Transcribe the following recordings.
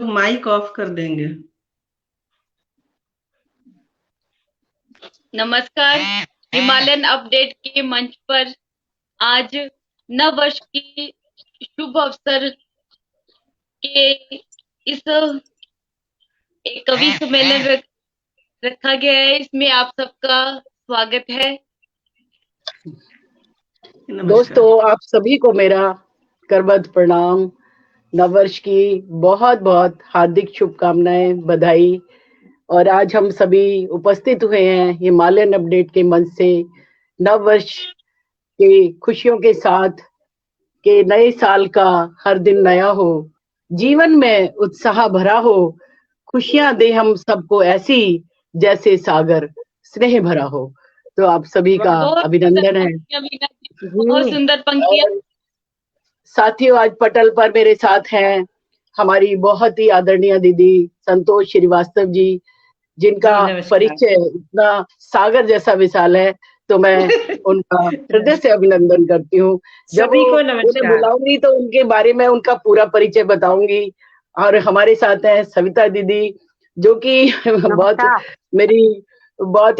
Mic off कर देंगे। नमस्कार। हिमालयन अपडेट के मंच पर आज नव वर्ष की शुभ अवसर के इस एक कवि सम्मेलन रखा गया है। इसमें आप सबका स्वागत है। नमस्कार दोस्तों, आप सभी को मेरा करबद्ध प्रणाम, नववर्ष की बहुत बहुत हार्दिक शुभकामनाएं, बधाई। और आज हम सभी उपस्थित हुए हैं हिमालयन अपडेट के मंच से नववर्ष की खुशियों के साथ कि नए साल का हर दिन नया हो, जीवन में उत्साह भरा हो, खुशियां दे हम सबको ऐसी जैसे सागर स्नेह भरा हो। तो आप सभी का बहुत अभिनंदन है। बहुत सुंदर पंक्तियां। और साथियों, आज पटल पर मेरे साथ हैं हमारी बहुत ही आदरणीय दीदी संतोष श्रीवास्तव जी, जिनका परिचय इतना सागर जैसा विशाल है, तो मैं उनका हृदय से अभिनंदन करती हूँ। जब उन्हें बुलाऊंगी तो उनके बारे में उनका पूरा परिचय बताऊंगी। और हमारे साथ हैं सविता दीदी, जो कि बहुत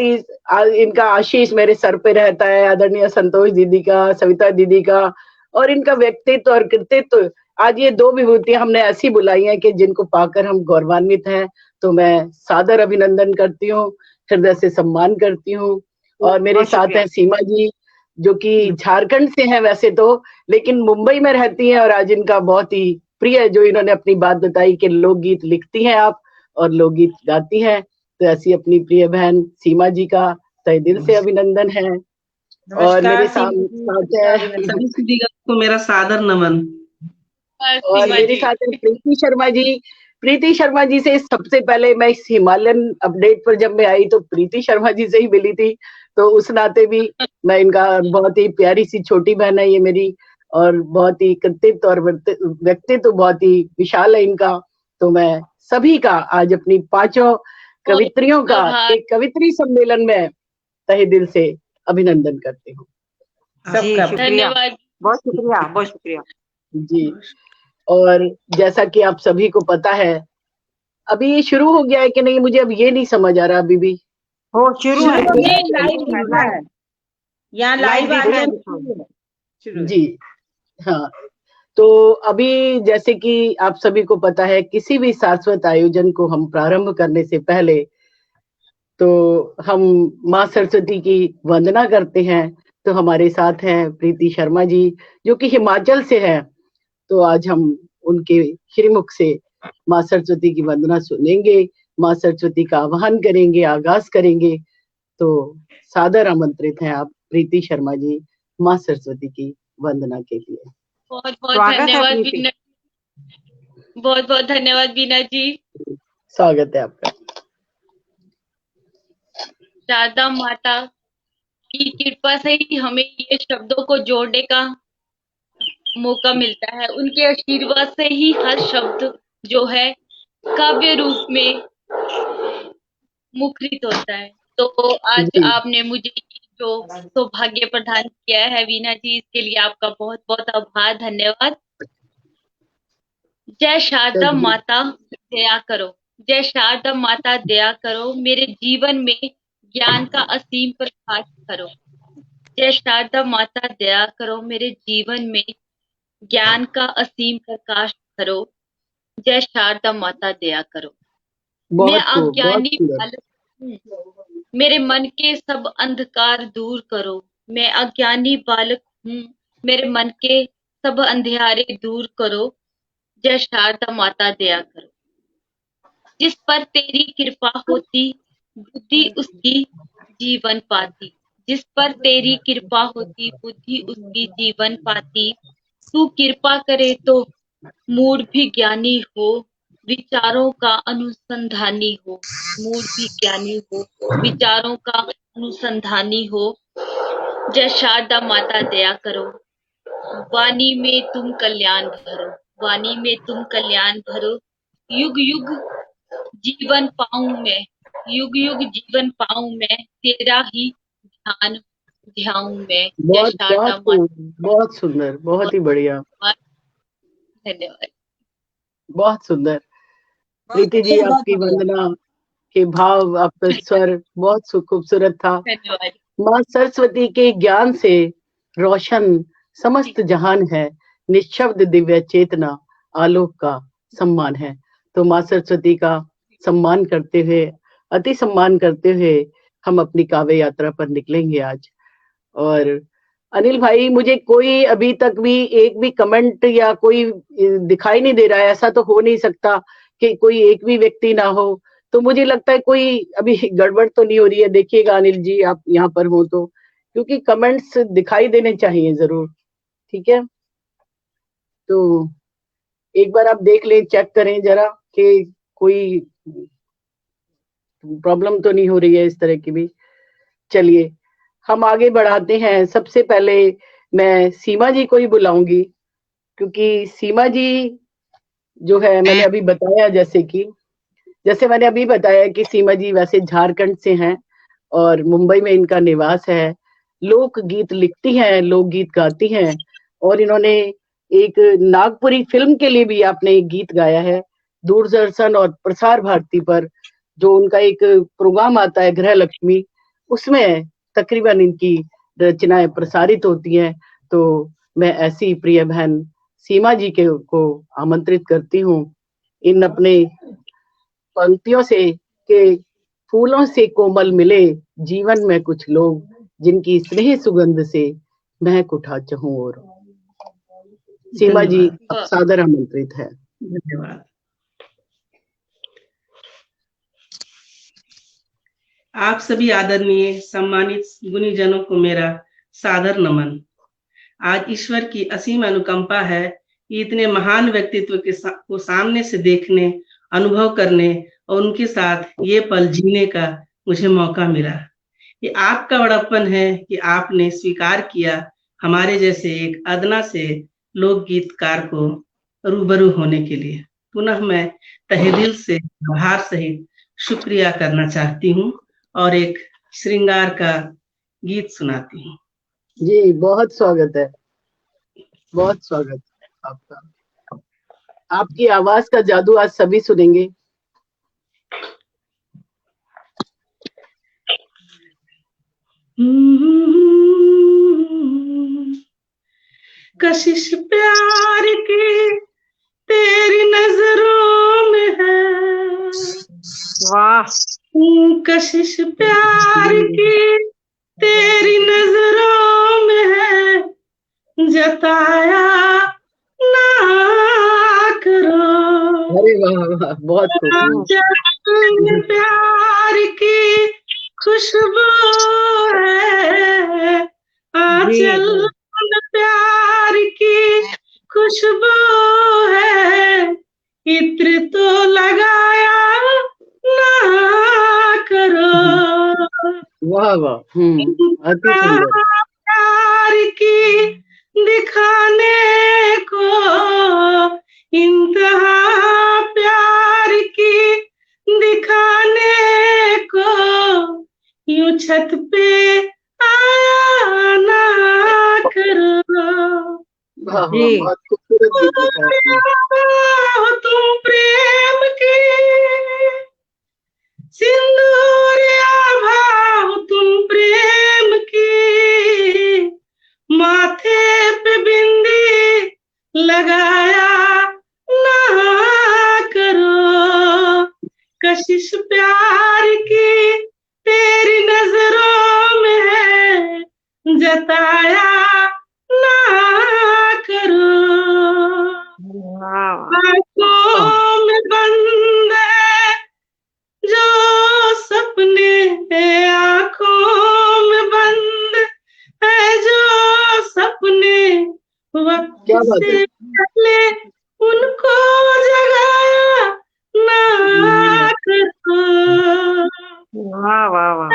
ही इनका आशीष मेरे सर पे रहता है, आदरणीय संतोष दीदी का, सविता दीदी का। और इनका व्यक्तित्व और कृतित्व, आज ये दो विभूतियां हमने ऐसी बुलाई हैं कि जिनको पाकर हम गौरवान्वित हैं। तो मैं सादर अभिनंदन करती हूँ, हृदय से सम्मान करती हूँ। और मेरे साथ हैं सीमा जी, जो कि झारखंड से हैं वैसे तो, लेकिन मुंबई में रहती हैं। और आज इनका बहुत ही प्रिय, जो इन्होंने अपनी बात बताई कि लोकगीत लिखती हैं आप और लोकगीत गाती हैं, तो ऐसी अपनी प्रिय बहन सीमा जी का तहे दिल से अभिनंदन है। और मेरे साथ है दीदी को मेरा सादर नमन। और मेरे साथ है प्रीति शर्मा जी। प्रीति शर्मा जी से सबसे पहले मैं इस हिमालयन अपडेट पर जब मैं आई तो प्रीति शर्मा जी से ही मिली थी, तो उस नाते भी मैं इनका, बहुत ही प्यारी सी छोटी बहन है ये मेरी, और बहुत ही कृतित्व और व्यक्तित्व बहुत ही विशाल है इनका। तो मैं सभी का आज अपनी पांचों कवित्रियों का एक कवित्री सम्मेलन में तहे दिल से अभिनंदन करती हूँ। धन्यवाद। बहुत शुक्रिया, बहुत शुक्रिया जी। और जैसा कि आप सभी को पता है, अभी ये शुरू हो गया है कि नहीं, मुझे अब ये नहीं समझ आ रहा अभी भी। हो शुरू है, यहाँ लाइव आ रहा है जी हाँ। तो अभी जैसे कि आप सभी को पता है, किसी भी शाश्वत आयोजन को हम प्रारंभ करने से पहले तो हम माँ सरस्वती की वंदना करते हैं। तो हमारे साथ हैं प्रीति शर्मा जी, जो कि हिमाचल से है। तो आज हम उनके श्रीमुख से माँ सरस्वती की वंदना सुनेंगे, माँ सरस्वती का आह्वान करेंगे, आगाज करेंगे। तो सादर आमंत्रित हैं आप प्रीति शर्मा जी, माँ सरस्वती की वंदना के लिए। बहुत बहुत धन्यवाद बीना। बहुत बहुत धन्यवाद बीना जी। स्वागत है आपका। शारदा माता की कृपा से ही हमें ये शब्दों को जोड़ने का मौका मिलता है। उनके आशीर्वाद से ही हर शब्द जो है काव्य रूप में मुखरित होता है। तो आज आपने मुझे जो सौभाग्य प्रदान किया है वीना जी, इसके लिए आपका बहुत बहुत आभार, धन्यवाद। जय शारदा माता दया करो, जय शारदा माता दया करो, मेरे जीवन में ज्ञान का असीम प्रकाश करो। जय शारदा माता दया करो, मेरे जीवन में ज्ञान का असीम प्रकाश करो। जय शारदा माता दया करो। मैं अज्ञानी बालक हूँ, मेरे मन के सब अंधकार दूर करो। मैं अज्ञानी बालक हूँ, मेरे मन के सब अंधियारे दूर करो। जय शारदा माता दया करो। जिस पर तेरी कृपा होती, बुद्धि उसकी जीवन पाती। जिस पर तेरी कृपा होती, बुद्धि उसकी जीवन पाती। तू कृपा करे तो मूड भी ज्ञानी हो, विचारों का अनुसंधानी हो। मूड भी ज्ञानी हो, विचारों का अनुसंधानी हो। जय शारदा माता दया करो। वाणी में तुम कल्याण भरो, वाणी में तुम कल्याण भरो। युग युग जीवन पाऊं मैं, युग युग जीवन पाऊं मैं, तेरा ही ध्यान ध्याऊं मैं। जय शारदा माता। बहुत सुंदर, बहुत ही बढ़िया, धन्यवाद। बहुत सुंदर। प्रीति जी, आपकी वंदना के भाव, आपका स्वर बहुत खूबसूरत था। धन्यवाद। माँ सरस्वती के ज्ञान से रोशन समस्त जहान है, निशब्द दिव्य चेतना आलोक का सम्मान है। तो माँ सरस्वती का सम्मान करते हुए, अति सम्मान करते हुए हम अपनी काव्य यात्रा पर निकलेंगे आज। और अनिल भाई, मुझे कोई अभी तक भी एक भी कमेंट या कोई दिखाई नहीं दे रहा है। ऐसा तो हो नहीं सकता कि कोई एक भी व्यक्ति ना हो। तो मुझे लगता है कोई अभी गड़बड़ तो नहीं हो रही है। देखिएगा अनिल जी, आप यहाँ पर हो तो, क्योंकि कमेंट्स दिखाई देने चाहिए जरूर। ठीक है, तो एक बार आप देख लें, चेक करें जरा कि कोई प्रॉब्लम तो नहीं हो रही है इस तरह की भी। चलिए हम आगे बढ़ाते हैं। सबसे पहले मैं सीमा जी को ही बुलाऊंगी, क्योंकि सीमा जी जो है, मैंने अभी बताया जैसे मैंने अभी बताया कि सीमा जी वैसे झारखंड से हैं और मुंबई में इनका निवास है। लोक गीत लिखती हैं, लोक गीत गाती हैं, और इन्होंने एक नागपुरी फिल्म के लिए भी आपने एक गीत गाया है। दूरदर्शन और प्रसार भारती पर जो उनका एक प्रोग्राम आता है गृह लक्ष्मी, उसमें तकरीबन इनकी रचनाएं प्रसारित होती हैं। तो मैं ऐसी प्रिय बहन सीमा जी को आमंत्रित करती हूँ इन अपने पंक्तियों से कि फूलों से कोमल मिले जीवन में कुछ लोग, जिनकी स्नेह सुगंध से महक उठा चहु ओर। सीमा जी अब सादर आमंत्रित है। धन्यवाद। आप सभी आदरणीय सम्मानित गुणीजनों को मेरा सादर नमन। आज ईश्वर की असीम अनुकंपा है कि इतने महान व्यक्तित्व को सामने से देखने, अनुभव करने और उनके साथ ये पल जीने का मुझे मौका मिला। ये आपका बड़प्पन है कि आपने स्वीकार किया हमारे जैसे एक अदना से लोकगीतकार को रूबरू होने के लिए। पुनः मैं तहे दिल से आभार सहित शुक्रिया करना चाहती हूँ और एक श्रृंगार का गीत सुनाती हूँ। जी बहुत स्वागत है, बहुत स्वागत है आपका। आपकी आवाज का जादू आज सभी सुनेंगे। कशिश प्यार की तेरी नजरों में है, वाह, कशिश प्यार की तेरी नजरों में है, जताया ना करो। अरे वाह वाह, बहुत खूब। प्यार की खुशबू है, आंचल प्यार की खुशबू है, इत्र तो लगाया ना करो। वाह वाह, अति सुंदर। प्यार की दिखाने को इंतहा, प्यार की दिखाने को यूं छत पे आया ना करो। वाह वाह, बहुत खूबसूरत गीत लिखा है आपने। तुम प्रेम की सिंदूर आभा, तुम प्रेम की माथे पे बिंदी लगाया ना करो। कशिश प्यार की तेरी नजरों में है, जताया ना करो। आंखों में बंद है जो सपने, आंखों में बंद है जो सपने, वक्त क्या बात से है। पहले उनको जगाया ना करो। वाह वाह वाह,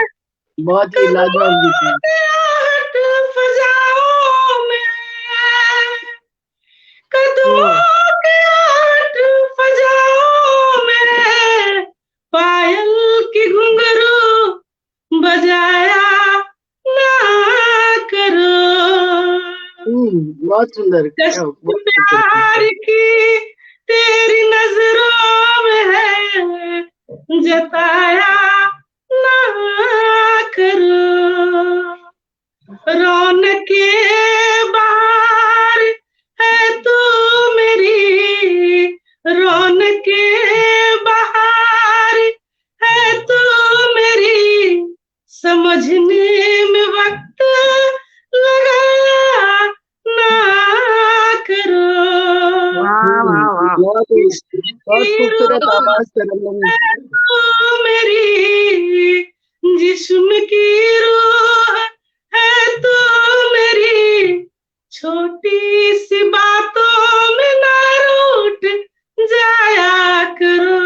बहुत ही लाजवाब गीत है। फजाओं में, कदमों के आठ फजाओं में, पायल की घुंघरू बजाया ना करो। बहुत सुंदर। प्यार की तेरी नजरों में है, जताया ना करो। रौनक के बाहर है तू मेरी, रौनक के बाहर है तू मेरी, समझने में वक्त लगा ना करो। वाह वाह वाह बहुत खूबसूरत आवाज तरन्नुम। है तू मेरी, जिस्म की रूह है तू मेरी, छोटी सी बातों में ना रूठ जाया करो।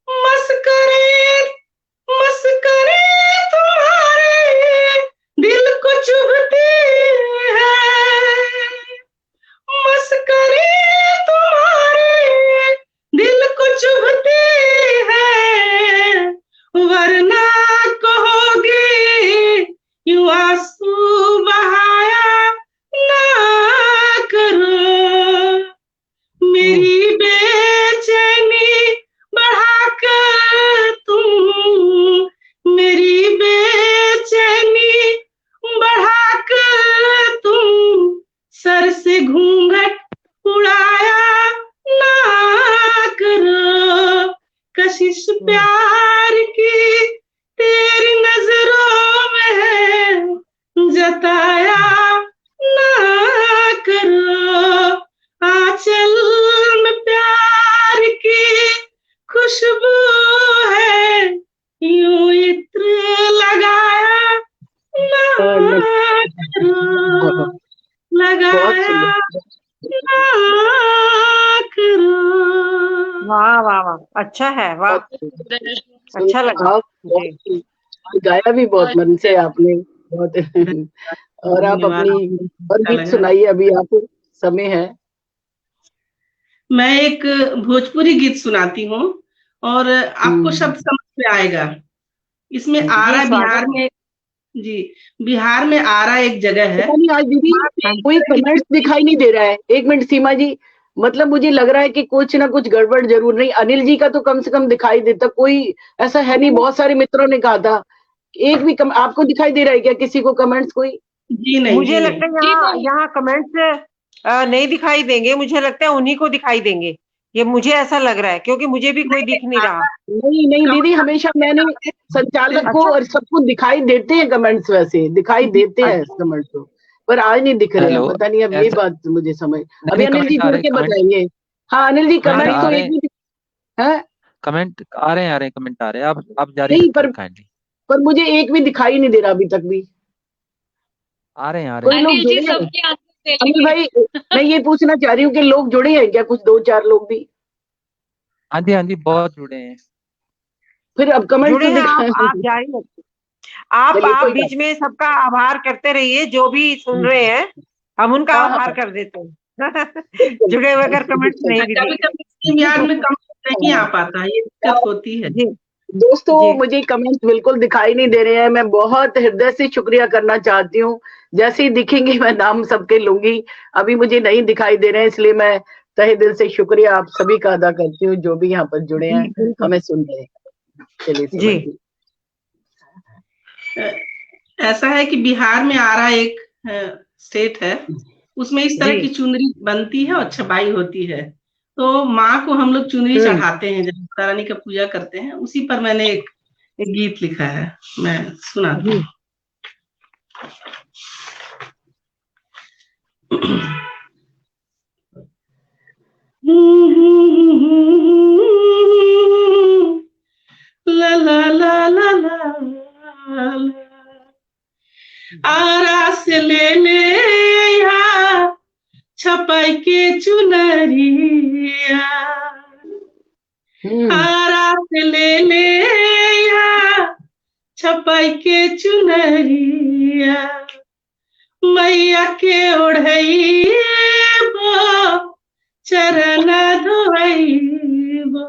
मस्करे मस्करे तुम्हारे दिल को चुभती है, मस्करे तुम्हारे दिल को चुभती है, वरना कहोगे यूं आंसू बहाया ना करो। मेरी बेचैनी बढ़ाकर तुम, मेरी बेचैनी बढ़ाकर तुम, सर से घूंघट उड़ाया ना करो। कशिश प्यार की तेरी नजरों में है, जताया ना करो। आंचल में प्यार की खुशबू है, यूं इत्र लगाया ना करो, बहुत लगाया सुंदर। ना करो। वाह वाह वाह, अच्छा है, वाह, अच्छा लगा आप जी। और गाया भी बहुत मन से आपने, बहुत। और आप धन्यवाद। अपनी और अच्छा गीत लगा। सुनाइए, अभी आप समय है। मैं एक भोजपुरी गीत सुनाती हूँ और आपको शब्द समझ में आएगा। इसमें जी, आरा स्वागत बिहार में, जी बिहार में आरा एक जगह है। पता नहीं आज दीदी वहाँ पे है। कोई कमेंट्स दिखाई नहीं दे रहा है। एक मिनट सीमा जी, मतलब मुझे लग रहा है कि कुछ ना कुछ गड़बड़ जरूर नहीं। अनिल जी का तो कम से कम दिखाई देता, कोई ऐसा है नहीं। बहुत सारे मित्रों ने कहा था, एक भी आपको दिखाई दे रहा है क्या किसी को कमेंट्स कोई? जी नहीं, मुझे जी लगता नहीं। है यहाँ कमेंट्स नहीं दिखाई देंगे, मुझे लगता है उन्हीं को दिखाई देंगे, ये मुझे ऐसा लग रहा है, क्योंकि मुझे भी कोई दिख नहीं रहा। नहीं नहीं दीदी, हमेशा मैंने संचालक को अच्छा और सबको दिखाई देते हैं कमेंट्स, वैसे दिखाई देते हैं अच्छा कमेंट्स तो, पर आज नहीं दिख रहे हैं। हेलो, पता नहीं, अब ये ऐसा बात मुझे समझ। नहीं अभी नहीं, अनिल जी कमेंट आ जुड़ रहे के कमेंट बताएंगे। हाँ अनिल जी, कमेंट कमेंट आ तो रहे एक भी है कमेंट आ रहे हैं कमेंट आ रहे हैं, आप जारी नहीं, रखिए काइंडली। पर मुझे एक भी दिखाई नहीं दे रहा अभी तक भी। आ रहे हैं कोई लोग अनिल जी जुड़े हैं? सबके आंसू ले अनिल लेंगे। भाई, मैं ये पूछना चाह रही हूँ कि लोग जुड़े हैं क्या, कुछ 2-4 लोग भी? हाँ जी बहुत जुड़े हैं। फिर अब कमेंट जुड़े तो हैं दिखा। आप जारी रखिए। आप चलिए कोई बात बीच में सबका आभार करते रहिए, जो भी सुन रहे हैं हम उनका हाँ आभार हाँ कर देते हैं। बिल्कुल। जुड़े हुए अगर कमेंट्स नहीं भी कभी दिखे। कभी याद में कमेंट नहीं आ पाता, ये दिक्कत होती है। जी दोस्तों, जी मुझे कमेंट्स बिल्कुल दिखाई नहीं दे रहे हैं। मैं बहुत हृदय से शुक्रिया करना चाहती हूँ। जैसे ही दिखेंगे मैं नाम सबके लूंगी। अभी मुझे नहीं दिखाई दे रहे हैं, इसलिए मैं तहे दिल से शुक्रिया आप सभी का अदा करती हूँ, जो भी यहाँ पर जुड़े हैं, जी बिल्कुल हमें सुन रहे हैं। चलिए सीमा जी जी। ऐसा है कि बिहार में आरा एक स्टेट है, उसमें इस तरह जी की चुनरी बनती है और छपाई होती है। तो माँ को हम लोग चुनरी चढ़ाते हैं जब माता रानी का पूजा करते हैं। उसी पर मैंने एक गीत लिखा है, मैं सुनाती जी हूँ। ला ला ला ला ला ला। आरा से ले ले यहाँ छपाई के चुनरिया, आरा से ले ले यहाँ छपाई के चुनरिया, मैया के ओढ़इबो चरण धोइबो,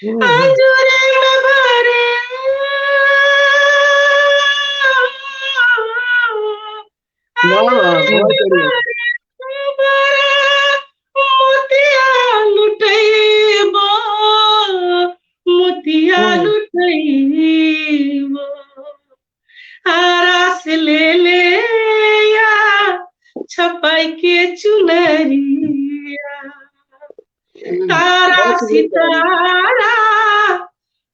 अंजुरे में भरे वाह वाह, बहुत बढ़िया। मोतिया लुटइबो धोइबो आरा से ले ले या छपाई के चुनरिया तारा बहुत सुंदर सितारा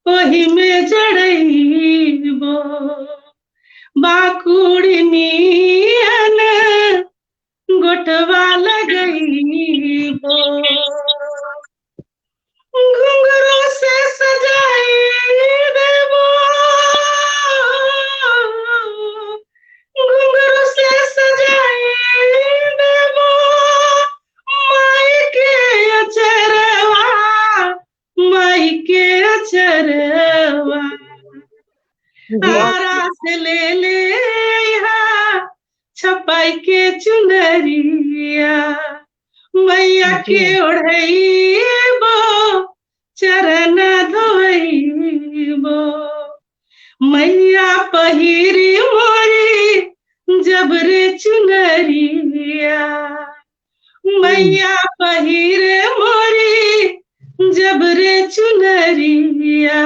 ओही में जड़इबो बाकुड़ी नियन गोटवा लगइबो घुंघरू से सजाई देबो घुंघरू से सजाई देबो माई के अचरवा माई के अचरवा आरा से ले ले यहाँ छपाई के चुनरिया मैया के ओढ़इबो चरण धोइबो मैया पहिरी मोरी जबरे चुनरिया मैया पहिरे मोरी जबरे चुनरिया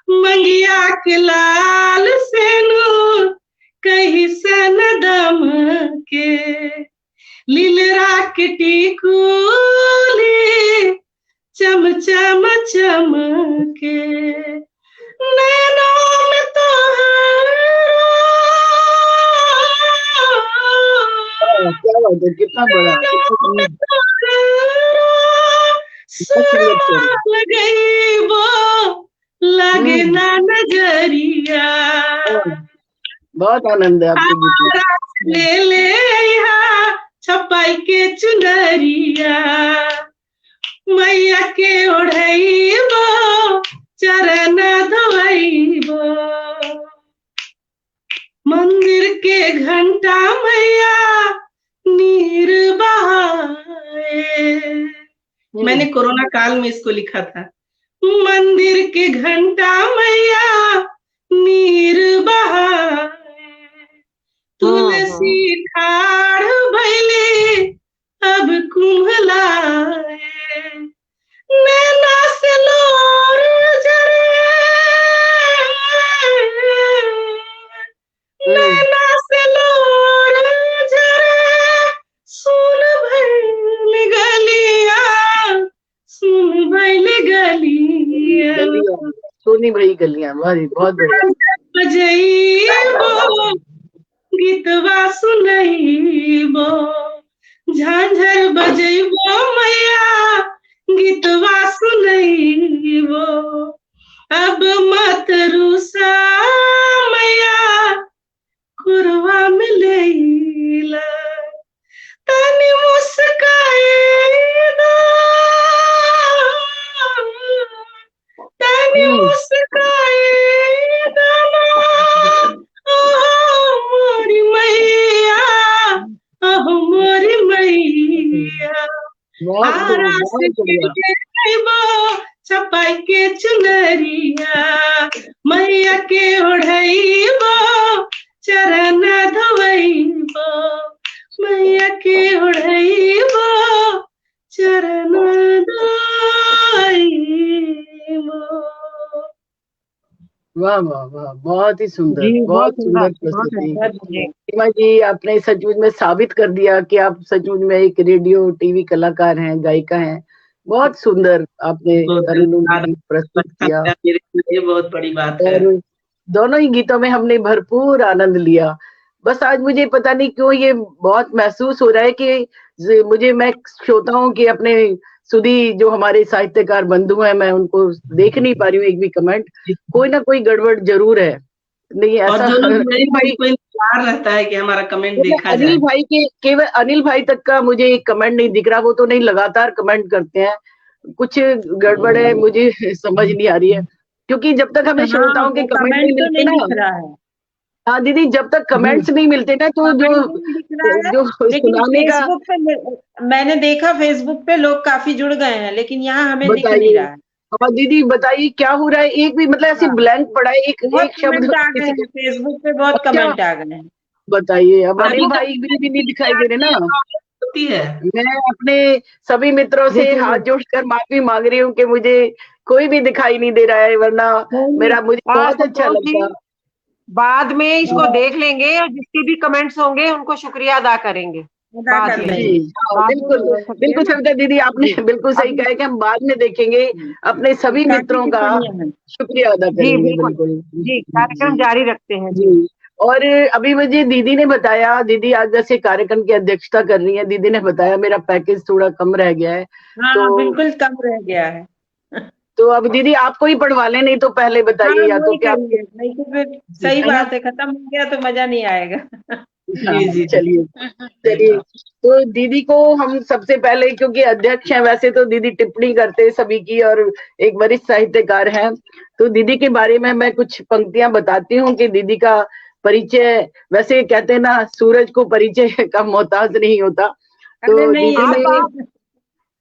मंगिया के लाल सेनूर कहीं सन दम के लीलरा के टिकुली चम चम चम के नैनों में तो क्या बात है, कितना बड़ा, कितना सुंदर। गईबो लगे ना नजरिया बहुत आनंद है आपके गीत में। ले ले यहाँ छपाई के चुनरिया मैया के ओढ़इबो चरण धोइबो मंदिर के घंटा मैया नीर बहाए मैंने कोरोना काल में इसको लिखा था मंदिर के घंटा मैया नीर बहाए तुलसी ठाड़ भैले अब कुम्भलाए नैना से लोर जरे नैना से लोर जरे सुन भैल गलिया सुन भैल गलिया सोनी भाई गलियां, बहुत बढ़िया। बजइबो गीतवा सुनइबो झांझर बजइबो मैया गीतवा सुनइबो अब मत रूसा मैया कुरवा मिलैला तनी मुस्काए दो तनी मुस्काए दो मोरी मैया अहो मोरी मैया आरा से लेबो छपाई के चुनरिया मैया के ओढ़इबो चरण धोइबो मैया के ओढ़इबो चरण धोइबो। वाह वाह वाह, बहुत ही सुंदर, बहुत सुंदर प्रस्तुति। सीमा जी, आपने सचमुच में साबित कर दिया कि आप सचमुच में एक रेडियो टीवी कलाकार हैं, गायिका हैं। बहुत सुंदर आपने तरन्नुम प्रस्तुत किया, मेरे लिए बहुत बड़ी बात है। और दोनों ही गीतों में हमने भरपूर आनंद लिया। बस आज मुझे पता नहीं क्यों ये बहुत महसूस हो रहा है कि मुझे, मैं श्रोताओं के अपने सुधी जो हमारे साहित्यकार बंधु हैं, मैं उनको देख नहीं पा रही हूँ एक भी कमेंट। कोई ना कोई गड़बड़ जरूर है। नहीं ऐसा अनिल भाई को इंतजार रहता है कि हमारा कमेंट देखा जाए। अनिल भाई के, केवल अनिल भाई तक का मुझे एक कमेंट नहीं दिख रहा। वो तो नहीं, लगातार कमेंट करते हैं। कुछ गड़बड़ है, मुझे समझ नहीं आ रही है, क्योंकि जब तक हमें श्रोताओं के कमेंट नहीं मिलते ना, हाँ दीदी, जब तक कमेंट्स नहीं मिलते ना, तो जो सुनाने का, मैंने देखा फेसबुक पे लोग काफी जुड़ गए हैं, लेकिन यहाँ हमें दिख नहीं रहा है। हाँ दीदी बताइए क्या हो रहा है। एक भी मतलब ऐसे ब्लैंक पड़ा है, एक शब्द। फेसबुक पे बहुत कमेंट आ गए हैं। बताइए। अब अनिल भाई भी नहीं दिखाई दे रहे ना। होती है। मैं अपने सभी मित्रों से हाथ जोड़कर माफी मांग रही हूँ कि मुझे कोई भी दिखाई नहीं दे रहा है, वरना मेरा मुझे बहुत अच्छा संतोष जी, लगता। बाद में इसको देख लेंगे और जिसके भी कमेंट्स होंगे उनको शुक्रिया अदा करेंगे बाद में। जी हाँ, बाद में बिल्कुल देख सकते हैं बिल्कुल ना। सविता दीदी, आपने जी बिल्कुल सही अभी कहा है कि हम बाद में देखेंगे, अपने सभी मित्रों का शुक्रिया अदा जी करेंगे। बिल्कुल बिल्कुल जी, कार्यक्रम जी जारी रखते हैं जी। जी। और अभी मुझे दीदी ने बताया, दीदी आज जैसे कार्यक्रम की अध्यक्षता कर रही है, दीदी ने बताया मेरा पैकेज थोड़ा कम रह गया है, हाँ तो बिल्कुल कम रह गया है। तो अब दीदी आपको ही पढ़वा लें, नहीं तो पहले हाँ बताइए, या तो वही क्या करिए, नहीं तो फिर सही है ना? बात है, खत्म हो गया तो मजा नहीं आएगा। हाँ, जी जी चलिए सही चलिए। बात। तो दीदी को हम सबसे पहले, क्योंकि अध्यक्ष हैं, वैसे तो दीदी टिप्पणी करते हैं सभी की और एक वरिष्ठ साहित्यकार हैं, तो दीदी के बारे में मैं कुछ पंक्तियां बताती हूँ कि दीदी का परिचय, वैसे कहते हैं ना, सूरज को परिचय का मोहताज नहीं होता, तो अरे नहीं दीदी ऐसा ने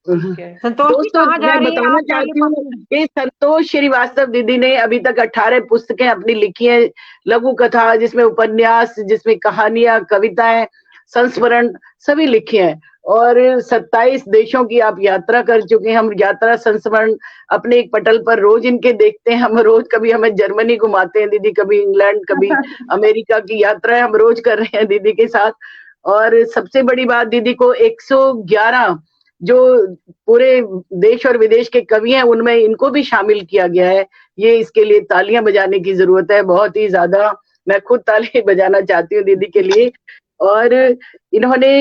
ठीक है। संतोष जी दोस्तों कहाँ जा मैं रही हैं बताना आप? चाहती हूँ कि संतोष श्रीवास्तव दीदी ने अभी तक 18 पुस्तकें अपनी लिखी हैं, लघु कथा, जिसमें उपन्यास, जिसमें कहानियां, कविताएं, संस्मरण सभी लिखे हैं, और 27 देशों की आप यात्रा कर चुके हैं। हम यात्रा संस्मरण अपने एक पटल पर रोज इनके देखते हैं, हम रोज, कभी हमें जर्मनी घुमाते हैं दीदी, कभी इंग्लैंड, कभी अमेरिका की यात्राएं हम रोज कर रहे हैं दीदी के साथ। और सबसे बड़ी बात, दीदी को 111 जो पूरे देश और विदेश के कवि हैं, उनमें इनको भी शामिल किया गया है। ये इसके लिए तालियां बजाने की जरूरत है, बहुत ही ज्यादा। मैं खुद ताली बजाना चाहती हूँ दीदी के लिए। और इन्होंने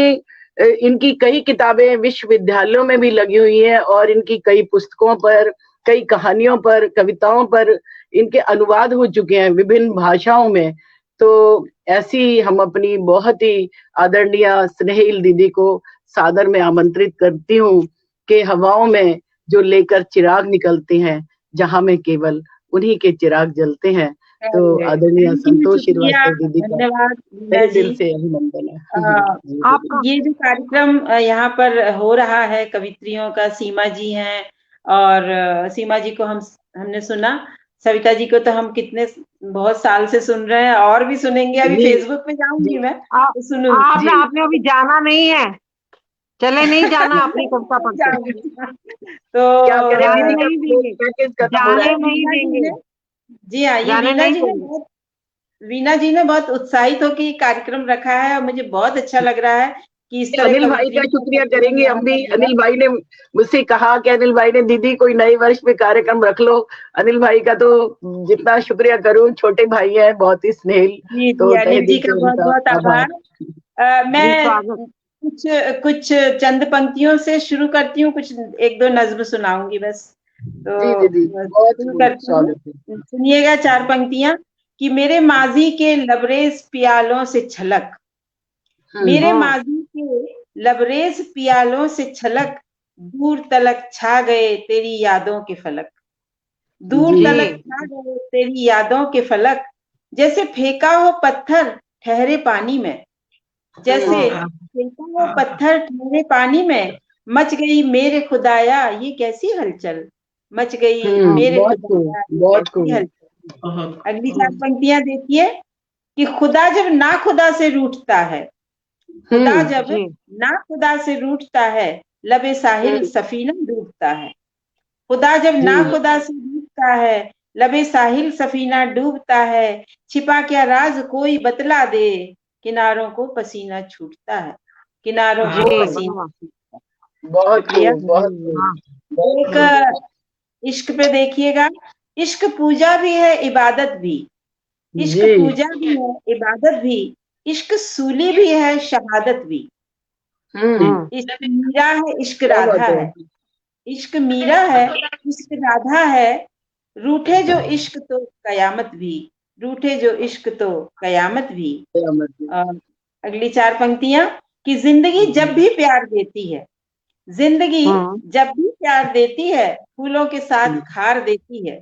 इनकी कई किताबें विश्वविद्यालयों में भी लगी हुई हैं, और इनकी कई पुस्तकों पर, कई कहानियों पर, कविताओं पर इनके अनुवाद हो चुके हैं विभिन्न भाषाओं में। तो ऐसी हम अपनी बहुत ही आदरणीय स्नेहिल दीदी को सादर में आमंत्रित करती हूँ कि हवाओं में जो लेकर चिराग निकलते हैं, जहां में केवल उन्हीं के चिराग जलते हैं। तो आदरणीय संतोष शुक्रिया, श्रीवास्तव दीदी का धन्यवाद मीना तहे जी। दिल से अभिनंदन है। जी आपका ये जो कार्यक्रम यहाँ पर हो रहा है कवित्रियों का, सीमा जी हैं, और सीमा जी को हमने सुना, सविता जी को तो हम कितने बहुत साल से सुन रहे हैं, और भी सुनेंगे। अभी जी फेसबुक पे जाऊंगी जी मैं आप तो सुनूंगी। जी आपने अभी जाना नहीं है, चले नहीं जाना अपनी कविता पढ़ते, जाऊंगी। तो क्या करें जाने दीदी, नहीं जब देंगे, पैकेज खत्म हो रहा जाने है। नहीं वीना जी देंगे, ने, जी हाँ, ये जाने वीना नहीं जी ने देंगे। वीना जी ने बहुत उत्साहित होकर ये कार्यक्रम रखा है, और मुझे बहुत अच्छा लग रहा है कि इस तरह अनिल भाई का कवित्रियों का शुक्रिया सम्मेलन करेंगे यहाँ हम भी। पर हो रहा अनिल भाई ने मुझसे कहा कि अनिल भाई ने, दीदी कोई नए वर्ष में कार्यक्रम रख लो। अनिल भाई का तो जितना शुक्रिया करूं, छोटे भाई हैं, बहुत ही स्नेहिल, है। जी तो जी, तहे अनिल जी दिल का से बहुत उनका बहुत आभार। आभार। जी मैं स्वागत। कुछ कुछ चंद पंक्तियों से शुरू करती हूँ, कुछ एक दो नज्म सुनाऊंगी बस। जी तो दीदी, बहुत शुरू खूब, करती हूँ, स्वागत है। सुनिएगा 4 पंक्तियां। कि मेरे माजी के लबरेज प्यालों से छलक, मेरे माजी के लबरेज प्यालों से छलक, दूर तलक छा गए तेरी यादों के फलक, दूर जी तलक छा गए तेरी यादों के फलक, जैसे फेंका हो पत्थर ठहरे पानी में, जैसे फेंका हो पत्थर ठहरे पानी में, मच गई मेरे खुदाया ये कैसी हलचल, मच गई मेरे बहुत खूब, खुदाया ये बहुत कैसी खूब। हलचल। बहुत अगली 4 पंक्तियां देखिए। कि खुदा जब ना खुदा से रूठता है, खुदा जब जी ना खुदा से रूठता है, लबे साहिल सफीना डूबता है, खुदा जब जी ना खुदा से रूठता है, लबे साहिल सफीना डूबता है, छिपा क्या राज कोई बतला दे, किनारों को पसीना छूटता है, किनारों को जी पसीना। बहुत शुक्रिया। खूब, बहुत हाँ खूब, बहुत खूब। एक इश्क पे देखिएगा। इश्क पूजा भी है इबादत भी, इश्क जी पूजा भी है इबादत भी, इश्क सूली भी है शहादत भी, इश्क मीरा है इश्क क्या राधा बात है। है, इश्क मीरा है इश्क राधा है, रूठे जो इश्क तो कयामत भी, रूठे जो इश्क तो कयामत भी। और अगली 4 पंक्तियां। कि जिंदगी जब भी प्यार देती है, जिंदगी जब भी प्यार देती है, फूलों के साथ खार देती है,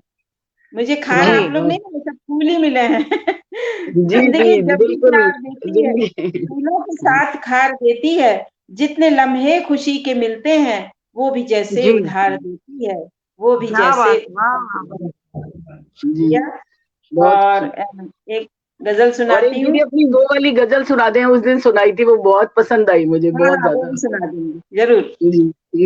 मुझे खार आप लोग नहीं मिले, सब फूल ही मिले हैं। जी जिंदगी जी जब भी बिल्कुल। प्यार देती है, जिंदगी फूलों के साथ खार देती है, जितने लम्हे खुशी के मिलते हैं, वो भी जैसे जी उधार देती है, वो भी क्या जैसे बात, उधार हाँ देती है। जी या बहुत और खूब। एक गजल और एक सुनाती हूँ। दीदी अपनी वो वाली गजल सुनाते हैं, उस दिन सुनाई थी, वो बहुत पसंद आई मुझे, बहुत हाँ, वो ज्यादा। भी सुना दूंगी जरूर।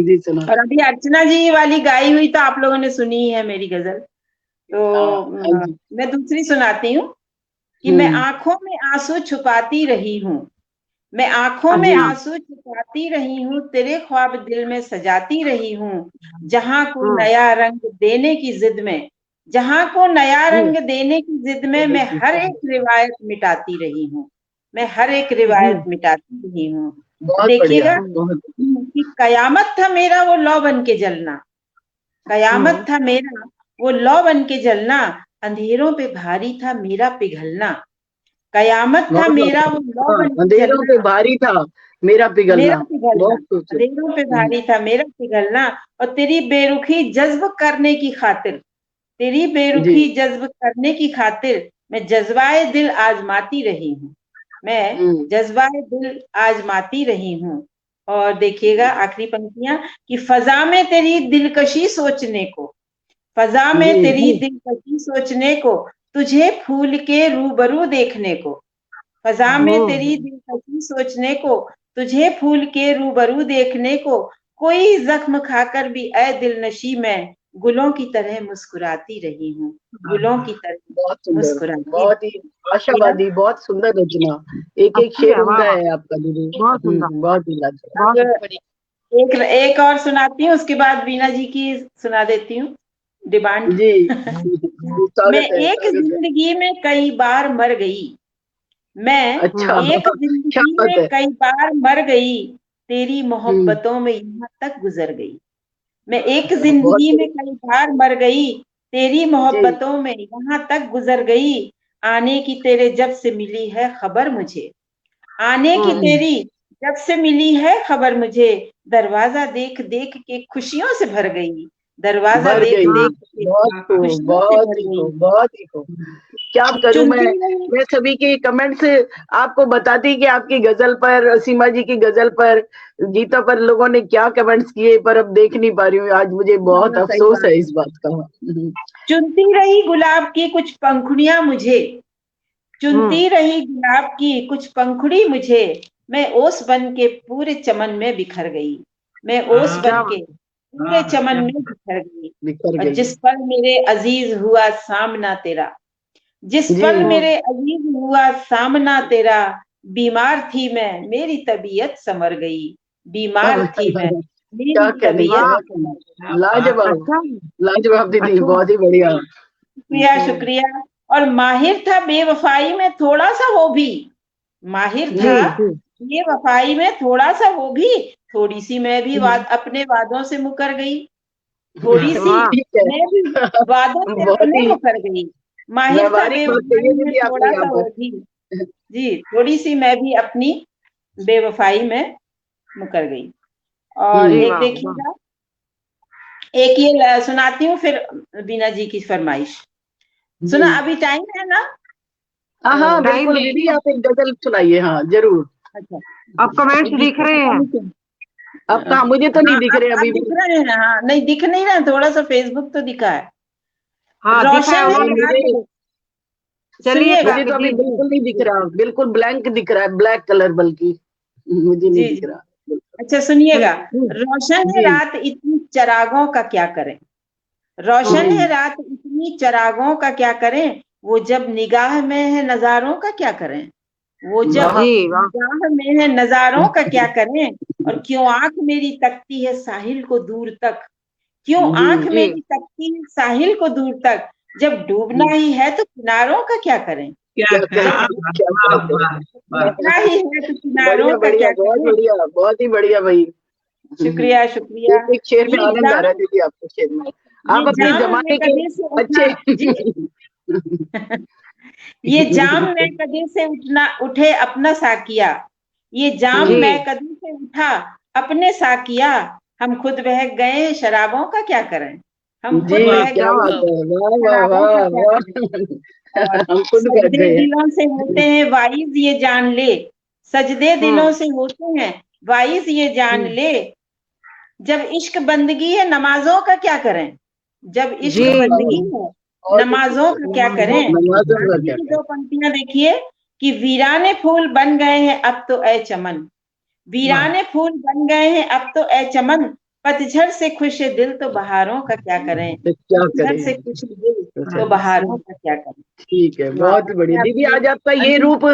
जी सुना। और अभी अर्चना जी वाली गाई हुई तो आप लोगों ने सुनी ही है मेरी गजल, तो हाँ जी। मैं दूसरी सुनाती हूँ कि मैं आंखों में आंसू छुपाती रही हूँ, मैं आंखों में जी। आंसू छुपाती रही हूँ, तेरे ख्वाब दिल में सजाती रही हूँ, जहां को नया रंग देने की जिद में, जहां को नया रंग देने की जिद में मैं हर एक रिवायत मिटाती रही हूँ, मैं हर एक रिवायत मिटाती रही हूँ। बहुत देखिएगा बढ़िया, बहुत। कि कयामत था मेरा वो लौ बन के जलना, कयामत था मेरा वो लौ बन के जलना, अंधेरों पे भारी था मेरा पिघलना, कयामत था मेरा वो लौ बन के अंधेरों पे जलना, भारी था मेरा पिघलना। मेरा पिघलना, बहुत खूबसूरत। अंधेरों पे भारी था मेरा पिघलना, और तेरी बेरुखी जज्ब करने की खातिर, तेरी बेरुखी जज्ब करने की खातिर मैं जज्बाए दिल आजमाती रही हूँ, मैं जज्बाए दिल आजमाती रही हूँ। और देखिएगा आखिरी पंक्तियां कि फजा में तेरी दिलकशी सोचने को, फजा में तेरी दिलकशी सोचने को, तुझे फूल के रूबरू देखने को, फजा में तेरी दिलकशी सोचने को, तुझे फूल के रूबरू देखने को, कोई जख्म खाकर भी ऐ दिलनशी मैं गुलों की तरह मुस्कुराती रही हूँ, गुलों की तरह बहुत सुंदर, मुस्कुराती। बहुत ही आशावादी, बहुत सुंदर रचना, एक एक शेर उम्दा है आपका दीदी, बहुत ही लाजवाब। एक और सुनाती हूँ, उसके बाद बीना जी की सुना देती हूँ डिमांड। जी मैं एक जिंदगी में कई बार मर गई, मैं अच्छा, एक क्या जिंदगी बात में है। कई बार मर गई, तेरी मोहब्बतों में यहाँ तक गुजर गई, मैं एक बहुत जिंदगी में कई बार मर गई, तेरी जी। मोहब्बतों में यहाँ तक गुजर गई, आने की तेरे जब से मिली है खबर मुझे, आने की तेरी जब से मिली है खबर मुझे, दरवाजा देख देख के खुशियों से भर गई, दरवाजा भर देख गई। देख के बहुत खूब, खुशियों से बहुत भर ही गई। खूब, बहुत ही खूब। क्या करूं चुनती रही, मैं सभी के कमेंट से आपको बताती कि आपकी गजल पर, सीमा जी की गजल पर, गीता पर लोगों ने क्या कमेंट्स किए, पर अब देख नहीं पा रही हूँ। आज मुझे बहुत हाँ, सही अफसोस बात है है। इस बात का। चुनती रही गुलाब की कुछ पंखुड़ियां मुझे, चुनती रही गुलाब की कुछ पंखुड़ी मुझे, मैं ओस बन के पूरे चमन में बिखर गई, मैं ओस बन के पूरे चमन में बिखर गई, बिखर और गई। जिस पल मेरे अजीज हुआ सामना तेरा, जिस जी। पल मेरे अजीज हुआ सामना तेरा, बीमार थी मैं मेरी तबीयत संवर गई, बीमार थी मैं मेरी क्या कहने तबीयत का, संवर गई। लाजवाब, लाजवाब दीदी, बहुत ही बढ़िया। शुक्रिया शुक्रिया। और माहिर था बेवफाई में थोड़ा सा वो भी, माहिर था बेवफाई में थोड़ा सा वो भी, थोड़ी सी मैं भी अपने वादों से मुकर गई, थोड़ी सी ठीक है। मैं भी वादों से बहुत अपने ही मुकर गई, माहिर था व्यवहारिक बात बेवफाई कही में दीदी थोड़ा आपने यहाँ सा वो पर। भी, जी थोड़ी सी मैं भी अपनी बेवफाई में मुकर गई। और एक देखिएगा, एक ये सुनाती हूँ फिर बीना जी की फरमाइश सुना, अभी टाइम है ना? हाँ हाँ बिल्कुल दीदी, आप एक गजल सुनाइए, हाँ जरूर। अच्छा, अब कमेंट्स दिख रहे हैं? अब कहा, मुझे तो नहीं दिख रहे अब अभी दिख भी। रहे हैं, हाँ नहीं दिख नहीं रहा, थोड़ा सा फेसबुक तो दिखा है। हाँ दिखा है रोशन है मुझे रात, चलिए मुझे तो अभी बिल्कुल नहीं दिख रहा, बिल्कुल ब्लैंक दिख रहा है, ब्लैक कलर, बल्कि मुझे नहीं जी दिख जी, रहा। अच्छा सुनिएगा, रोशन है जी। रात इतनी चरागों का क्या करें, रोशन है रात इतनी चरागों का क्या करें, वो जब निगाह में है नजारों का क्या करें, वो जब निगाह में है नजारों का क्या करें, और क्यों आंख मेरी तकती है साहिल को दूर तक, क्यों आंख मेरी तकती है साहिल को दूर तक, जब डूबना ही है तो किनारों का क्या करें, क्या डूबना ही है तो किनारों बढ़िया का बढ़िया, क्या बहुत करें। बढ़िया, बहुत ही बढ़िया भाई। शुक्रिया शुक्रिया। एक एक शेर में ये आनंद आ रहा है जाम, दीदी आपके शेर में। आप ये अपने जाम जमाने में के कदे से उठना, अच्छे जी ये जाम में कदे से उठना उठे अपना साकिया, ये जाम में कदे से उठा अपने साकिया, हम खुद बहक गए शराबों का क्या करें, हम खुद जी, बहक क्या गए बात है, वाह वाह शराबों का वाह क्या वाह। करें। और हम खुद कर सजदे गए हैं। दिलों से होते हैं वाइज ये जान ले, सजदे दिलों से होते हैं वाइज ये जान ले, जब इश्क बंदगी है नमाजों का क्या करें, जब इश्क बंदगी है नमाजों का क्या करें। नमाजों का आखिरी क्या की करें। 2 पंक्तियां देखिए कि वीराने फूल बन गए हैं अब तो ऐ चमन, वीराने फूल बन गए हैं अब तो ऐ चमन, पतझड़ से खुश है दिल तो बहारों का क्या करें, तो क्या पतझड़ से करें। खुश है दिल तो बहारों का क्या करें। ठीक है, बहुत ही बढ़िया दीदी। अपने आज आपका ये रूप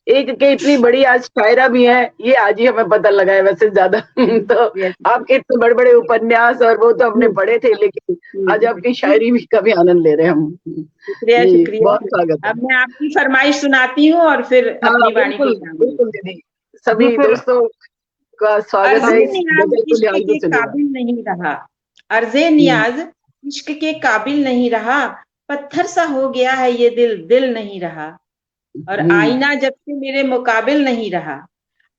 एक के इतनी बड़ी आज शायरा भी है, ये आज ही हमें पता लगा है वैसे ज्यादा तो आपके इतने बड़े बड़े उपन्यास और वो तो हमने पढ़े थे, लेकिन आज आपकी शायरी भी का भी आनंद ले रहे हैं हम। शुक्रिया जी, शुक्रिया। बहुत स्वागत है। अब मैं आपकी फरमाइश सुनाती हूँ और फिर हाँ अपनी वाणी को बिल्कुल विराम बिल्कुल दीदी, सभी जी, फिर दोस्तों का स्वागत है अर्ज़े इस नियाज़ गजल को इश्क ध्यान के से सुनिएगा। काबिल नहीं रहा, अर्ज़े नियाज़ इश्क के काबिल नहीं रहा, पत्थर सा हो गया है ये दिल, दिल नहीं रहा। और आईना जब से मेरे मुकाबिल नहीं रहा,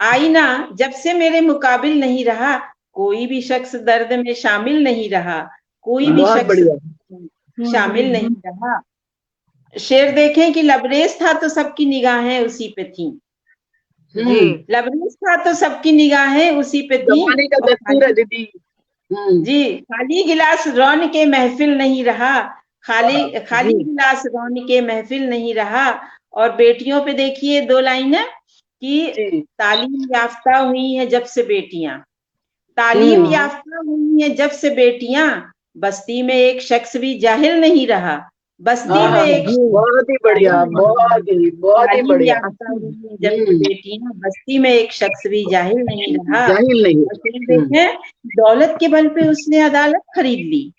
आईना जब से मेरे मुकाबिल नहीं रहा, कोई भी शख्स दर्द में शामिल नहीं रहा, कोई भी बहुत शख्स बढ़िया। शामिल नहीं रहा। शेर देखें कि लबरेज था तो सबकी निगाहें उसी पे थी, जी लबरेज था तो सबकी निगाहें उसी पे थी। जमाने का और दस्तूर है दीदी। जी खाली गिलास रौन के महफिल नहीं रहा, खाली खाली गिलास रौन के महफिल नहीं रहा। और बेटियों पे देखिए 2 लाइनें कि जी तालीम याफ्ता हुई है जब से बेटियां, तालीम याफ्ता हुई है जब से बेटियां, बस्ती में एक शख्स भी जाहिल नहीं रहा, बस्ती में एक बहुत ही बढ़िया, बहुत ही तालीम बढ़िया। याफ्ता हुई है जब से बेटियां, बस्ती में एक शख्स भी जाहिल नहीं रहा। जाहिल नहीं। और फिर देखें दौलत के बल पे उसने अदालत खरीद ली,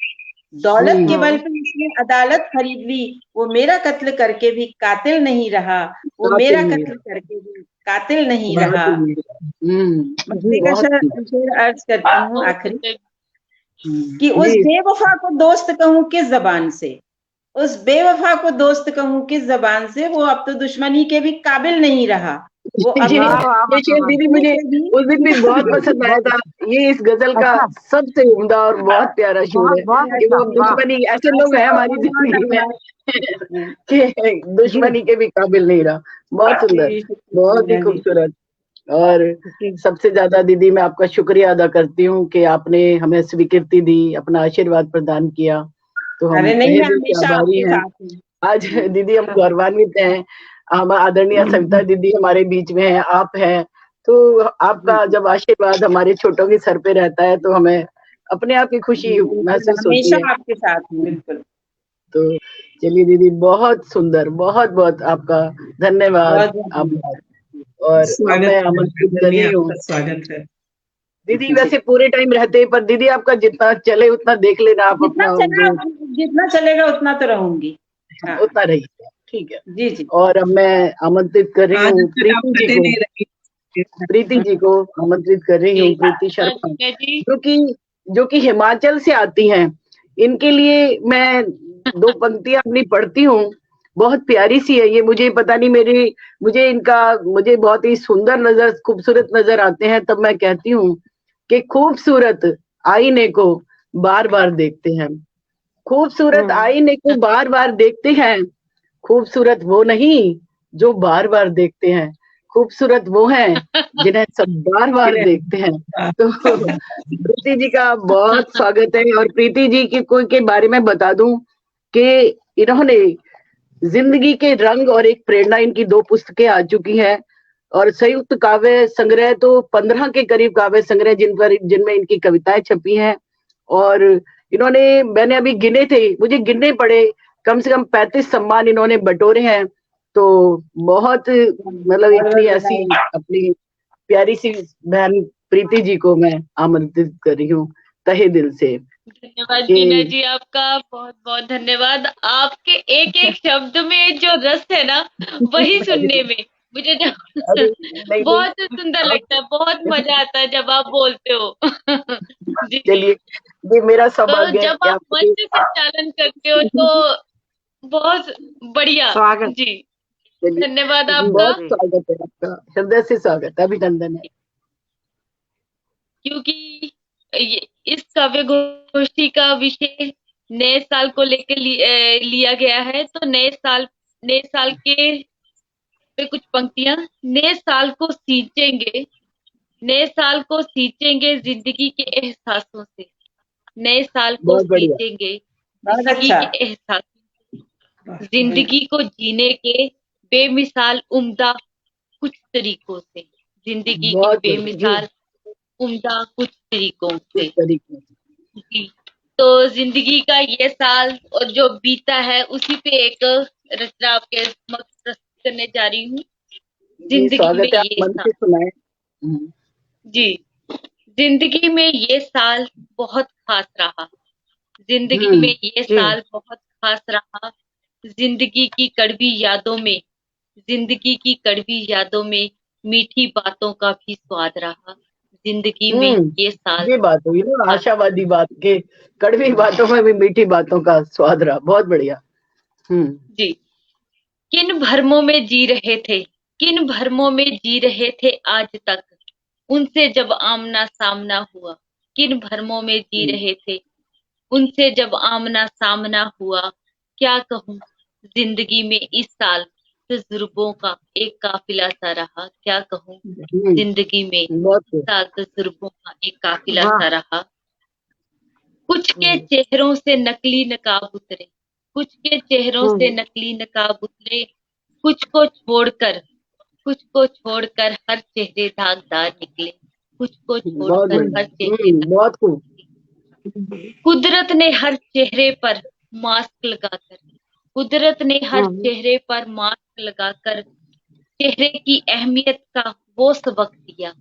दौलत के बल पे उसने अदालत खरीद ली, वो मेरा कत्ल करके भी कातिल नहीं रहा, वो मेरा कत्ल करके भी कातिल नहीं रहा। मसले का शेर अर्ज करती हूँ आखिरी कि उस बेवफा को दोस्त कहूँ किस जबान से, उस बेवफा को दोस्त कहूँ किस जबान से, वो अब तो दुश्मनी के भी काबिल नहीं रहा, वो अब ये शेर दीदी मुझे उस दिन भी बहुत पसंद आया था। ये इस गजल का सबसे उम्दा और बहुत प्यारा शेर है कि वो अब दुश्मनी, ऐसे लोग हैं हमारी जिंदगी में कि दुश्मनी के भी काबिल नहीं रहा। बहुत सुंदर, बहुत ही खूबसूरत। और सबसे ज्यादा दीदी मैं आपका शुक्रिया अदा करती हूँ कि आपने हमें स्वीकृति दी, अपना आशीर्वाद प्रदान किया, तो हम तहे दिल से आभारी हैं। आज दीदी हम गौरवान्वित हैं, हम आदरणीय सविता दीदी हमारे बीच में है, आप हैं, तो आपका जब आशीर्वाद हमारे छोटों के सर पे रहता है तो हमें अपने आप ही खुशी महसूस होती है। आपके साथ बिल्कुल। तो चलिए दीदी, बहुत सुंदर, बहुत बहुत आपका धन्यवाद, आभार। और अब मैं आमंत्रित कर रही हूँ, स्वागत है दीदी वैसे पूरे टाइम रहते हैं पर दीदी आपका जितना चले उतना देख लेना आप, अपना जितना चलेगा उतना तो रहूंगी। उतना रही, ठीक है जी जी। और अब मैं आमंत्रित कर रही हूँ प्रीति जी को, प्रीति जी को आमंत्रित कर रही हूँ, प्रीति शर्मा जो कि हिमाचल से आती हैं। इनके लिए मैं 2 पंक्तियां अपनी पढ़ती हूँ, बहुत प्यारी सी है ये। मुझे पता नहीं मुझे बहुत ही सुंदर नजर, खूबसूरत नजर आते हैं, तब मैं कहती हूँ कि खूबसूरत आईने को बार बार देखते हैं, खूबसूरत आईने को बार बार देखते हैं, खूबसूरत वो नहीं जो बार बार देखते हैं, खूबसूरत वो हैं जिन्हें सब बार बार देखते हैं। तो प्रीति जी का बहुत स्वागत है। और प्रीति जी के बारे में बता दूं कि इन्होंने जिंदगी के रंग और एक प्रेरणा, इनकी 2 पुस्तकें आ चुकी हैं और संयुक्त काव्य संग्रह तो 15 के करीब काव्य संग्रह जिनमें इनकी कविताएं छपी हैं। और इन्होंने, मैंने अभी गिने थे, मुझे गिनने पड़े, कम से कम 35 सम्मान इन्होंने बटोरे हैं। तो बहुत मतलब इतनी ऐसी अपनी प्यारी सी बहन प्रीति जी को मैं आमंत्रित कर रही हूँ तहे दिल से। धन्यवाद बीना जी, आपका बहुत बहुत धन्यवाद। आपके एक एक शब्द में जो रस है ना, वही सुनने में मुझे बहुत सुंदर लगता है, बहुत मजा आता है जब आप बोलते हो। चलिए, ये मेरा सौभाग्य है। जब आप मंच से संचालन करते हो तो बहुत बढ़िया। स्वागत जी, धन्यवाद आपका। बहुत स्वागत है आपका, हृदय से स्वागत, अभिनंदन है। क्योंकि इस काव्य गोष्ठी का विषय नए साल को लेकर लिया गया है, तो नए साल के पे कुछ पंक्तियां। नए साल को सींचेंगे, नए साल को सींचेंगे जिंदगी के एहसासों से, नए साल को सींचेंगे जिंदगी के एहसासों से, जिंदगी को जीने के बेमिसाल उम्दा कुछ तरीकों से, जिंदगी की बहुत बढ़िया जी, बेमिसाल उम्दा कुछ तरीकों कुछ से। तरीके से। जी, तो जिंदगी का ये साल और जो बीता है उसी पे एक रचना आपके समक्ष प्रस्तुत करने जा रही हूँ। जी जिंदगी में स्वागत है, आप ये मन साल, से सुनाए। जी, जिंदगी में ये साल बहुत खास रहा। जिंदगी में ये जी साल बहुत खास रहा। जिंदगी की कड़वी यादों में, जिंदगी की कड़वी यादों में मीठी बातों का भी स्वाद रहा। जिंदगी में ये साल ये बात हुई ना, खास। आशावादी बात के, कड़वी बातों में भी मीठी बातों का स्वाद रहा। बहुत बढ़िया। जी, किन भरमों में जी रहे थे, किन भरमों में जी रहे थे आज तक, उनसे जब आमना सामना हुआ। किन भरमों में जी रहे थे, उनसे जब आमना सामना हुआ। क्या कहूँ, जिंदगी में इस साल तजुर्बों का एक काफिला सा रहा। क्या कहूँ, जिंदगी में इस बहुत साल तजुर्बों का एक काफिला वाह सा रहा। कुछ के चेहरों से नकली नकाब उतरे, कुछ के चेहरों से नकली नकाब उतरे। कुछ को छोड़कर, कुछ को छोड़कर हर चेहरे दागदार निकले। कुछ को बहुत छोड़कर हर चेहरे बढ़िया। बहुत खूब। कुदरत ने हर चेहरे पर मास्क लगाकर, कुदरत ने हर चेहरे पर मास्क लगाकर चेहरे की अहमियत का वो सबक दिया।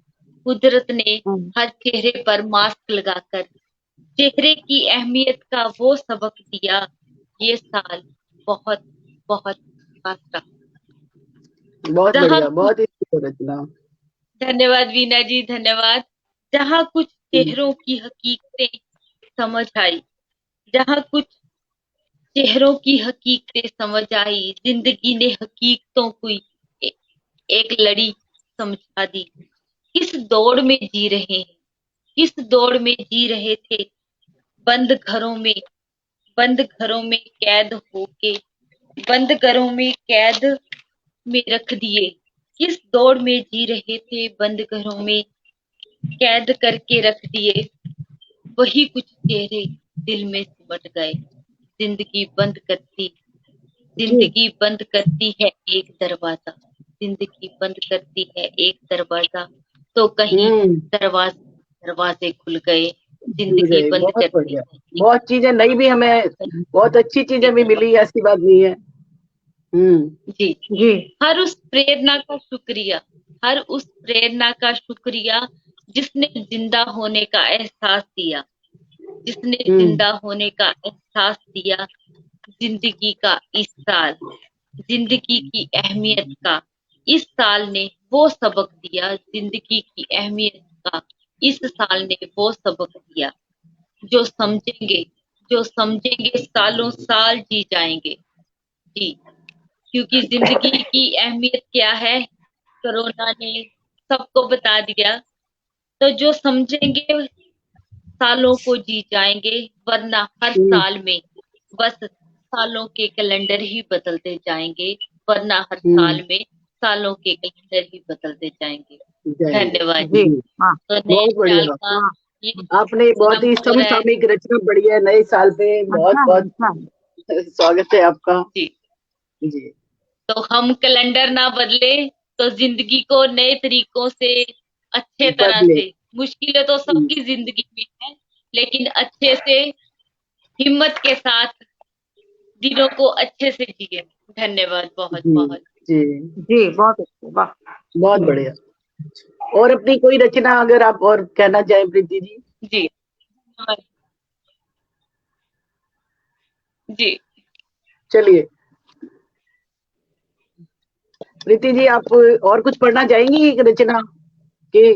कुदरत ने हर चेहरे पर मास्क लगाकर चेहरे की अहमियत का वो सबक दिया। ये साल बहुत बहुत खास रहा। बहुत जहाँ बढ़िया, बहुत ही सुंदर रचना। धन्यवाद वीना जी, धन्यवाद। जहाँ कुछ चेहरों की हकीकतें समझ आई, जहाँ कुछ चेहरों की हकीकतें समझ आई, जिंदगी ने हकीकतों को एक लड़ी समझा दी। किस दौड़ में जी रहे हैं, किस दौड़ में जी रहे थे, बंद घरों में, बंद घरों में कैद होके, बंद घरों में कैद में रख दिए। किस दौड़ में जी रहे थे, बंद घरों में कैद करके रख दिए। वही कुछ चेहरे दिल में सिमट गए। जिंदगी बंद करती, जिंदगी बंद करती है एक दरवाजा, जिंदगी बंद करती है एक दरवाजा, तो कहीं दरवाजे खुल गए। जिंदगी बंद बहुत करती बढ़िया। है। बहुत चीजें नई भी हमें, बहुत अच्छी चीजें भी मिली, ऐसी बात नहीं है। जी जी हर उस प्रेरणा का शुक्रिया, हर उस प्रेरणा का शुक्रिया जिसने जिंदा होने का एहसास दिया, जिसने जिंदा होने का एहसास दिया। जिंदगी का इस साल, जिंदगी की अहमियत का इस साल ने वो सबक दिया। जिंदगी की अहमियत का इस साल ने वो सबक दिया। जो समझेंगे, जो समझेंगे सालों साल जी जाएंगे। जी, क्योंकि जिंदगी की अहमियत क्या है, कोरोना ने सबको बता दिया। तो जो समझेंगे सालों को जी जाएंगे, वरना हर साल में बस सालों के कैलेंडर ही बदलते जाएंगे, वरना हर साल में सालों के कैलेंडर ही बदलते जाएंगे। धन्यवाद जी जी। हाँ तो नए बहुत बढ़िया। साल का ये आपने बहुत ही आरंभ हो रहा है। समसामयिक रचना पढ़ी है नए साल पे। बहुत बहुत स्वागत है आपका जी, जी। तो हम कैलेंडर ना बदले तो जिंदगी को नए तरीकों से, अच्छे तरह बदले। से, मुश्किलें तो सबकी जिंदगी में है, लेकिन अच्छे से, हिम्मत के साथ दिनों को अच्छे से जिए। धन्यवाद बहुत बहुत। जी जी बहुत अच्छे वाह बहुत बढ़िया। और अपनी कोई रचना अगर आप और कहना चाहें प्रीति जी। जी जी चलिए प्रीति जी, आप और कुछ पढ़ना चाहेंगी एक रचना की?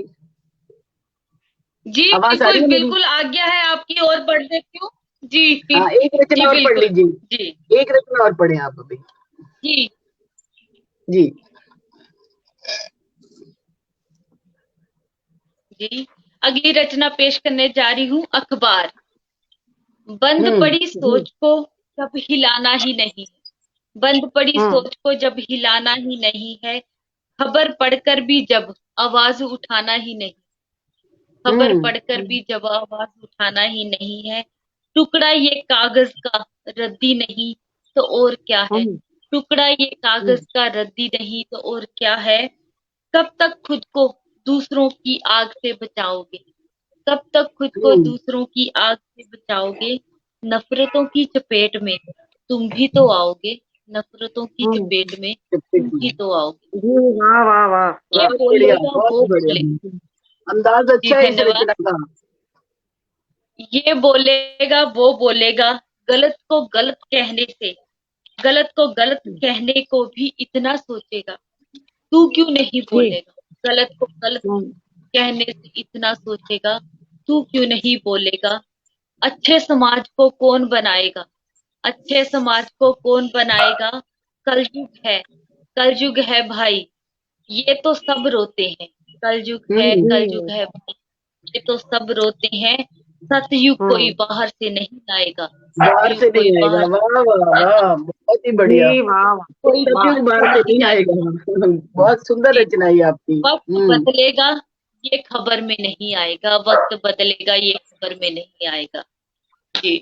जी, आवाज आ रही बिल्कुल है मेरी? बिल्कुल, आज्ञा है आपकी, और पढ़ देती हूँ। जी हाँ, एक जी रचना और पढ़ बिल्कुल। लीजिए। जी एक रचना और पढ़े आप अभी। जी जी जी, अगली रचना पेश करने जा रही हूँ। अखबार। बंद पड़ी सोच को जब हिलाना ही नहीं है, बंद पड़ी सोच को जब हिलाना ही नहीं है, खबर पढ़कर भी जब आवाज उठाना ही नहीं, खबर पढ़कर भी जब आवाज उठाना ही नहीं है, टुकड़ा ये कागज का रद्दी नहीं तो और क्या है, हम्म, टुकड़ा ये कागज का रद्दी नहीं तो और क्या है। कब तक खुद को दूसरों की आग से बचाओगे, कब तक खुद को दूसरों की आग से बचाओगे। नफरतों की चपेट में तुम भी तो आओगे, नफरतों की हम्म। चपेट में तुम भी तो आओगे। जी, वाह वाह वाह ये वाह। बहुत बढ़िया, बोलेगा बहुत वो बढ़िया। बोले। अंदाज जी अच्छा है इस धन्यवाद। रचना का। ये बोलेगा वो बोलेगा, गलत को गलत कहने से, गलत को गलत कहने को भी इतना सोचेगा, तू क्यों नहीं जी। बोलेगा। गलत को गलत हम्म, कहने से इतना सोचेगा, तू क्यों नहीं बोलेगा। अच्छे समाज को कौन बनाएगा, अच्छे समाज को कौन बनाएगा। कलयुग है भाई, ये तो सब रोते हैं। हम्म। कलयुग है भाई, ये तो सब रोते हैं। सतयुग कोई हम्म। बाहर से नहीं आएगा, बाहर सतयुग से कोई नहीं आएगा, बाहर से वाह वाह नहीं आएगा, वाह, बहुत ही बढ़िया। जी, वाह वाह। कोई सतयुग बाहर बाहर से से नहीं नहीं आएगा। आएगा। बहुत सुंदर जी, रचना है आपकी। वक्त बदलेगा ये खबर में नहीं आएगा, वक्त बदलेगा ये खबर में नहीं आएगा। जी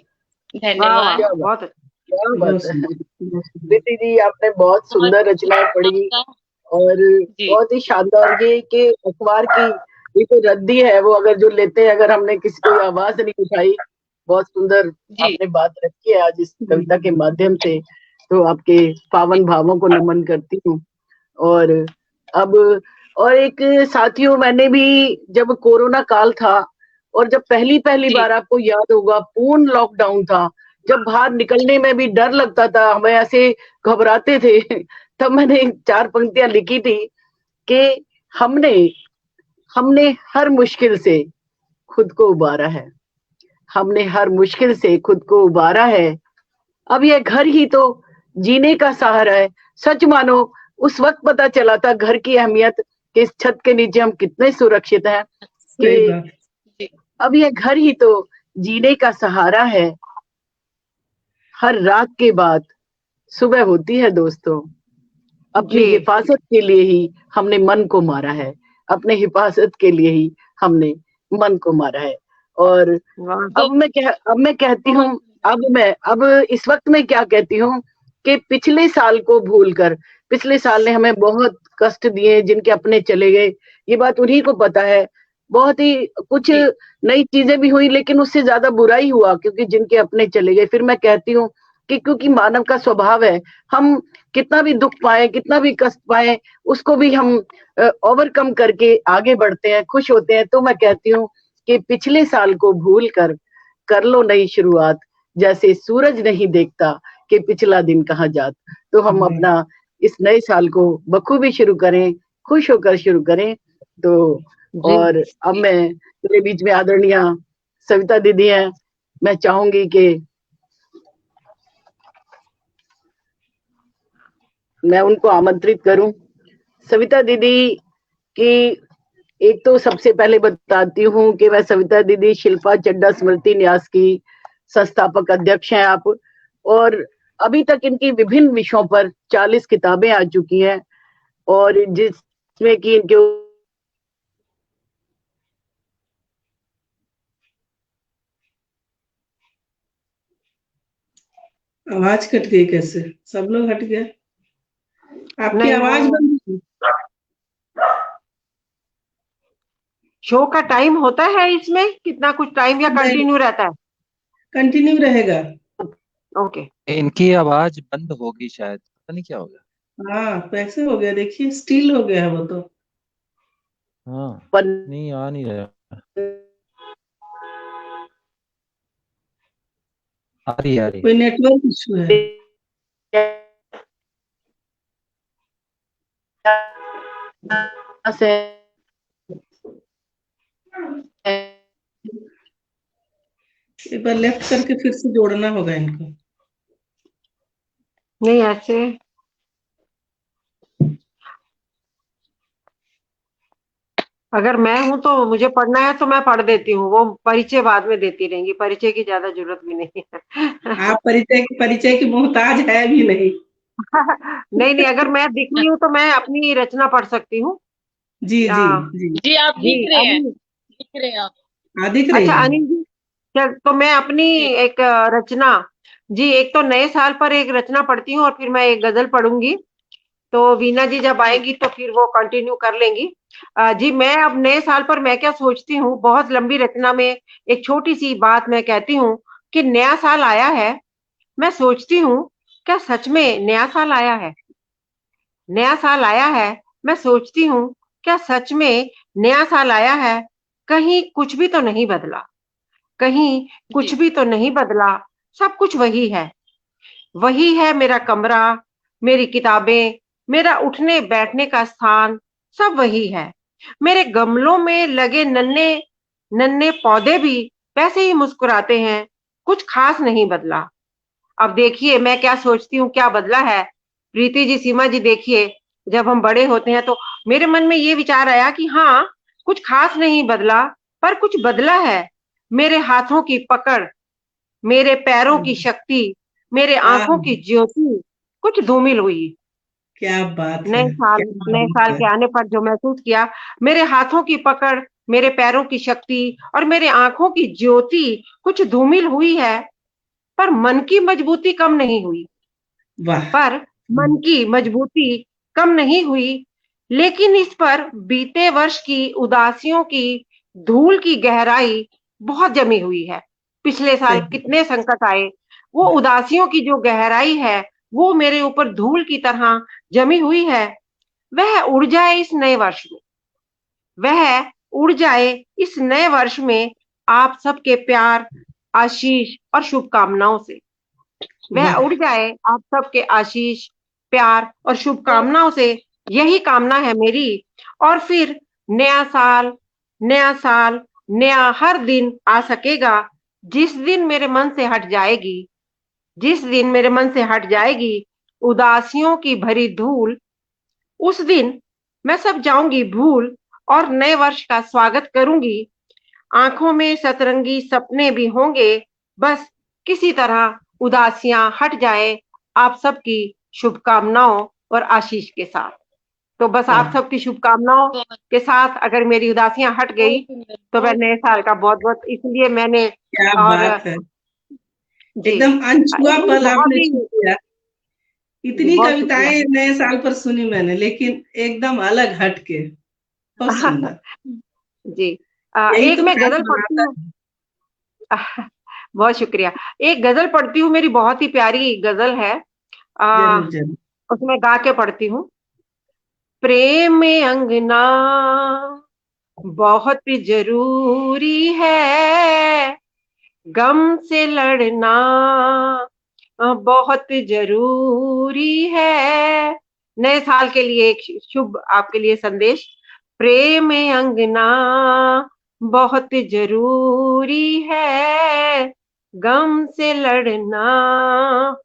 वाह वाह, धन्यवाद। क्या बात, बहुत अच्छा। क्या बहुत बात है। सुंदर, बहुत सुंदर। प्रीति जी, आपने बहुत बहुत सुंदर रचनाएं पढ़ी। आपका। और जी बहुत ही शानदार, ये कि अखबार की ये जो रद्दी है वो अगर जो लेते हैं, अगर हमने किसी को आवाज नहीं उठाई, बहुत सुंदर जी आपने बात रखी है आज इस कविता के माध्यम से। तो आपके पावन भावों को नमन करती हूँ। और अब और एक साथियों, मैंने भी जब कोरोना काल था और जब पहली पहली जी बार, आपको याद होगा, पूर्ण लॉकडाउन था, जब बाहर निकलने में भी डर लगता था, हमें ऐसे घबराते थे, तब मैंने 4 पंक्तियां लिखी थी कि हमने हमने हर मुश्किल से खुद को उबारा है, हमने हर मुश्किल से खुद को उबारा है। अब यह घर ही तो जीने का सहारा है। सच मानो, उस वक्त पता चला था घर की अहमियत, कि इस छत के नीचे हम कितने सुरक्षित हैं। सही कि बात। जी अब यह घर ही तो जीने का सहारा है। हर रात के बाद सुबह होती है दोस्तों। अपनी जी, हिफाजत के लिए ही हमने मन को मारा है, अपने हिफाजत के लिए ही हमने मन को मारा है। और वाह। अब मैं कहती बहुत हूँ, अब इस वक्त मैं क्या कहती हूँ कि पिछले साल को भूलकर, पिछले साल ने हमें बहुत कष्ट दिए, जिनके अपने चले गए, ये बात उन्हीं को पता है। बहुत ही कुछ जी नई चीजें भी हुई, लेकिन उससे ज्यादा बुरा ही हुआ, क्योंकि जिनके अपने चले गए। फिर मैं कहती हूँ कि क्योंकि मानव का स्वभाव है, हम कितना भी दुख पाए, कितना भी कष्ट पाए, उसको भी हम ओवरकम करके आगे बढ़ते हैं, खुश होते हैं। तो मैं कहती हूँ कि पिछले साल को भूल कर लो नई शुरुआत, जैसे सूरज नहीं देखता कि पिछला दिन कहाँ जात। तो हम हाँ, अपना इस नए साल को बखूबी शुरू करें, खुश होकर शुरू करें। तो जी, और अब मैं मेरे बीच में आदरणीय सविता दीदी हैं, मैं चाहूंगी कि मैं उनको आमंत्रित करूं। सविता दीदी की एक तो सबसे पहले बताती हूँ कि मैं सविता दीदी शिल्पा चड्ढा स्मृति न्यास की संस्थापक अध्यक्ष हैं आप। और अभी तक इनकी विभिन्न विषयों पर 40 किताबें आ चुकी हैं, और जिसमें कि इनके आवाज कट गई कैसे, सब लोग हट गए, आपकी नहीं आवाज वो बंद हुई। शो का टाइम होता है इसमें कितना कुछ टाइम, या नहीं, कंटिन्यू रहता है? कंटिन्यू रहेगा। ओके। इनकी आवाज बंद होगी शायद, पता नहीं क्या हो गया। हाँ, कैसे हो गया, देखिए स्टील हो गया है वो तो। हाँ, पर नहीं आ नहीं रहा। आ रही है, आ रही है। कोई नेटवर्क इशू है। से एक बार लेफ्ट करके फिर से जोड़ना होगा इनको। नहीं ऐसे, अगर मैं हूं तो मुझे पढ़ना है तो मैं पढ़ देती हूँ, वो परिचय बाद में देती रहेंगी, परिचय की ज्यादा जरूरत भी नहीं है। आप परिचय की मोहताज है भी नहीं। नहीं नहीं, अगर मैं दिख रही हूँ तो मैं अपनी रचना पढ़ सकती हूँ। जी जी हाँ, जी। जी आप जी दिख रहे हैं, अनिल। दिख रहे हैं आप। हाँ, दिख रही अच्छा है। अनिल जी, चल तो मैं अपनी जी एक रचना जी, एक तो नए साल पर एक रचना पढ़ती हूँ और फिर मैं एक गजल पढ़ूंगी। तो वीना जी जब आएंगी तो फिर वो कंटिन्यू कर लेंगी। जी, मैं अब नए साल पर मैं क्या सोचती हूँ, बहुत लंबी रचना में एक छोटी सी बात मैं कहती हूँ कि नया साल आया है। मैं सोचती हूँ, क्या सच में नया साल आया है? नया साल आया है। मैं सोचती हूँ, क्या सच में नया साल आया है? कहीं कुछ भी तो नहीं बदला, कहीं कुछ जी भी तो नहीं बदला, सब कुछ वही है। वही है मेरा कमरा, मेरी किताबें, मेरा उठने बैठने का स्थान, सब वही है। मेरे गमलों में लगे नन्हे नन्हे पौधे भी वैसे ही मुस्कुराते हैं। कुछ खास नहीं बदला। अब देखिए मैं क्या सोचती हूँ, क्या बदला है। प्रीति जी, सीमा जी, देखिए जब हम बड़े होते हैं तो मेरे मन में ये विचार आया कि हाँ, कुछ खास नहीं बदला, पर कुछ बदला है। मेरे हाथों की पकड़, मेरे पैरों की शक्ति, मेरे आह, आंखों की ज्योति कुछ धूमिल हुई। क्या बात है, नए साल क्या नए बात साल है। के आने पर जो महसूस किया, मेरे हाथों की पकड़, मेरे पैरों की शक्ति और मेरे आंखों की ज्योति कुछ धूमिल हुई है, पर मन की मजबूती कम नहीं हुई। वाह। पर मन की मजबूती कम नहीं हुई, लेकिन इस पर बीते वर्ष की उदासियों की धूल की गहराई बहुत जमी हुई है। पिछले साल सही। कितने संकट आए, वो उदासियों की जो गहराई है, वो मेरे ऊपर धूल की तरह जमी हुई है। वह उड़ जाए इस नए वर्ष में, वह उड़ जाए इस नए वर्ष में, आप सबके प्यार, आशीष और शुभकामनाओं से। वह वाह। उड़ जाए आप सबके आशीष, प्यार और शुभकामनाओं से, यही कामना है मेरी। और फिर नया साल, नया साल, नया हर दिन आ सकेगा, जिस दिन मेरे मन से हट जाएगी, जिस दिन मेरे मन से हट जाएगी उदासियों की भरी धूल, उस दिन मैं सब जाऊंगी भूल और नए वर्ष का स्वागत करूंगी। आंखों में सतरंगी सपने भी होंगे, बस किसी तरह उदासियां हट जाए आप सबकी शुभकामनाओं और आशीष के साथ। तो बस आप वाह, सबकी शुभकामनाओं बहुत के साथ अगर मेरी उदासियां हट गई बहुत सुंदर तो मैं बहुत नए साल सुंदर। का बहुत बहुत इसलिए मैंने। क्या और बात है। जी, एकदम अनछुआ ये पल बहुत आपने ही, छू लिया। जी इतनी बहुत शुक्रिया। कविताएं नए साल पर सुनी मैंने, लेकिन एकदम अलग हटके, बहुत सुंदर। जी, यही एक तो मैं खास गजल पढ़ती बनाता हूँ। बहुत शुक्रिया। एक गजल पढ़ती हूँ, मेरी बहुत ही प्यारी गजल है। है। आ, जरूर जरूर। उसमें गा के पढ़ती हूँ। प्रेम में अंगना बहुत जरूरी है, गम से लड़ना बहुत जरूरी है। नए साल के लिए एक शुभ आपके लिए संदेश। प्रेम में अंगना बहुत जरूरी है, गम से लड़ना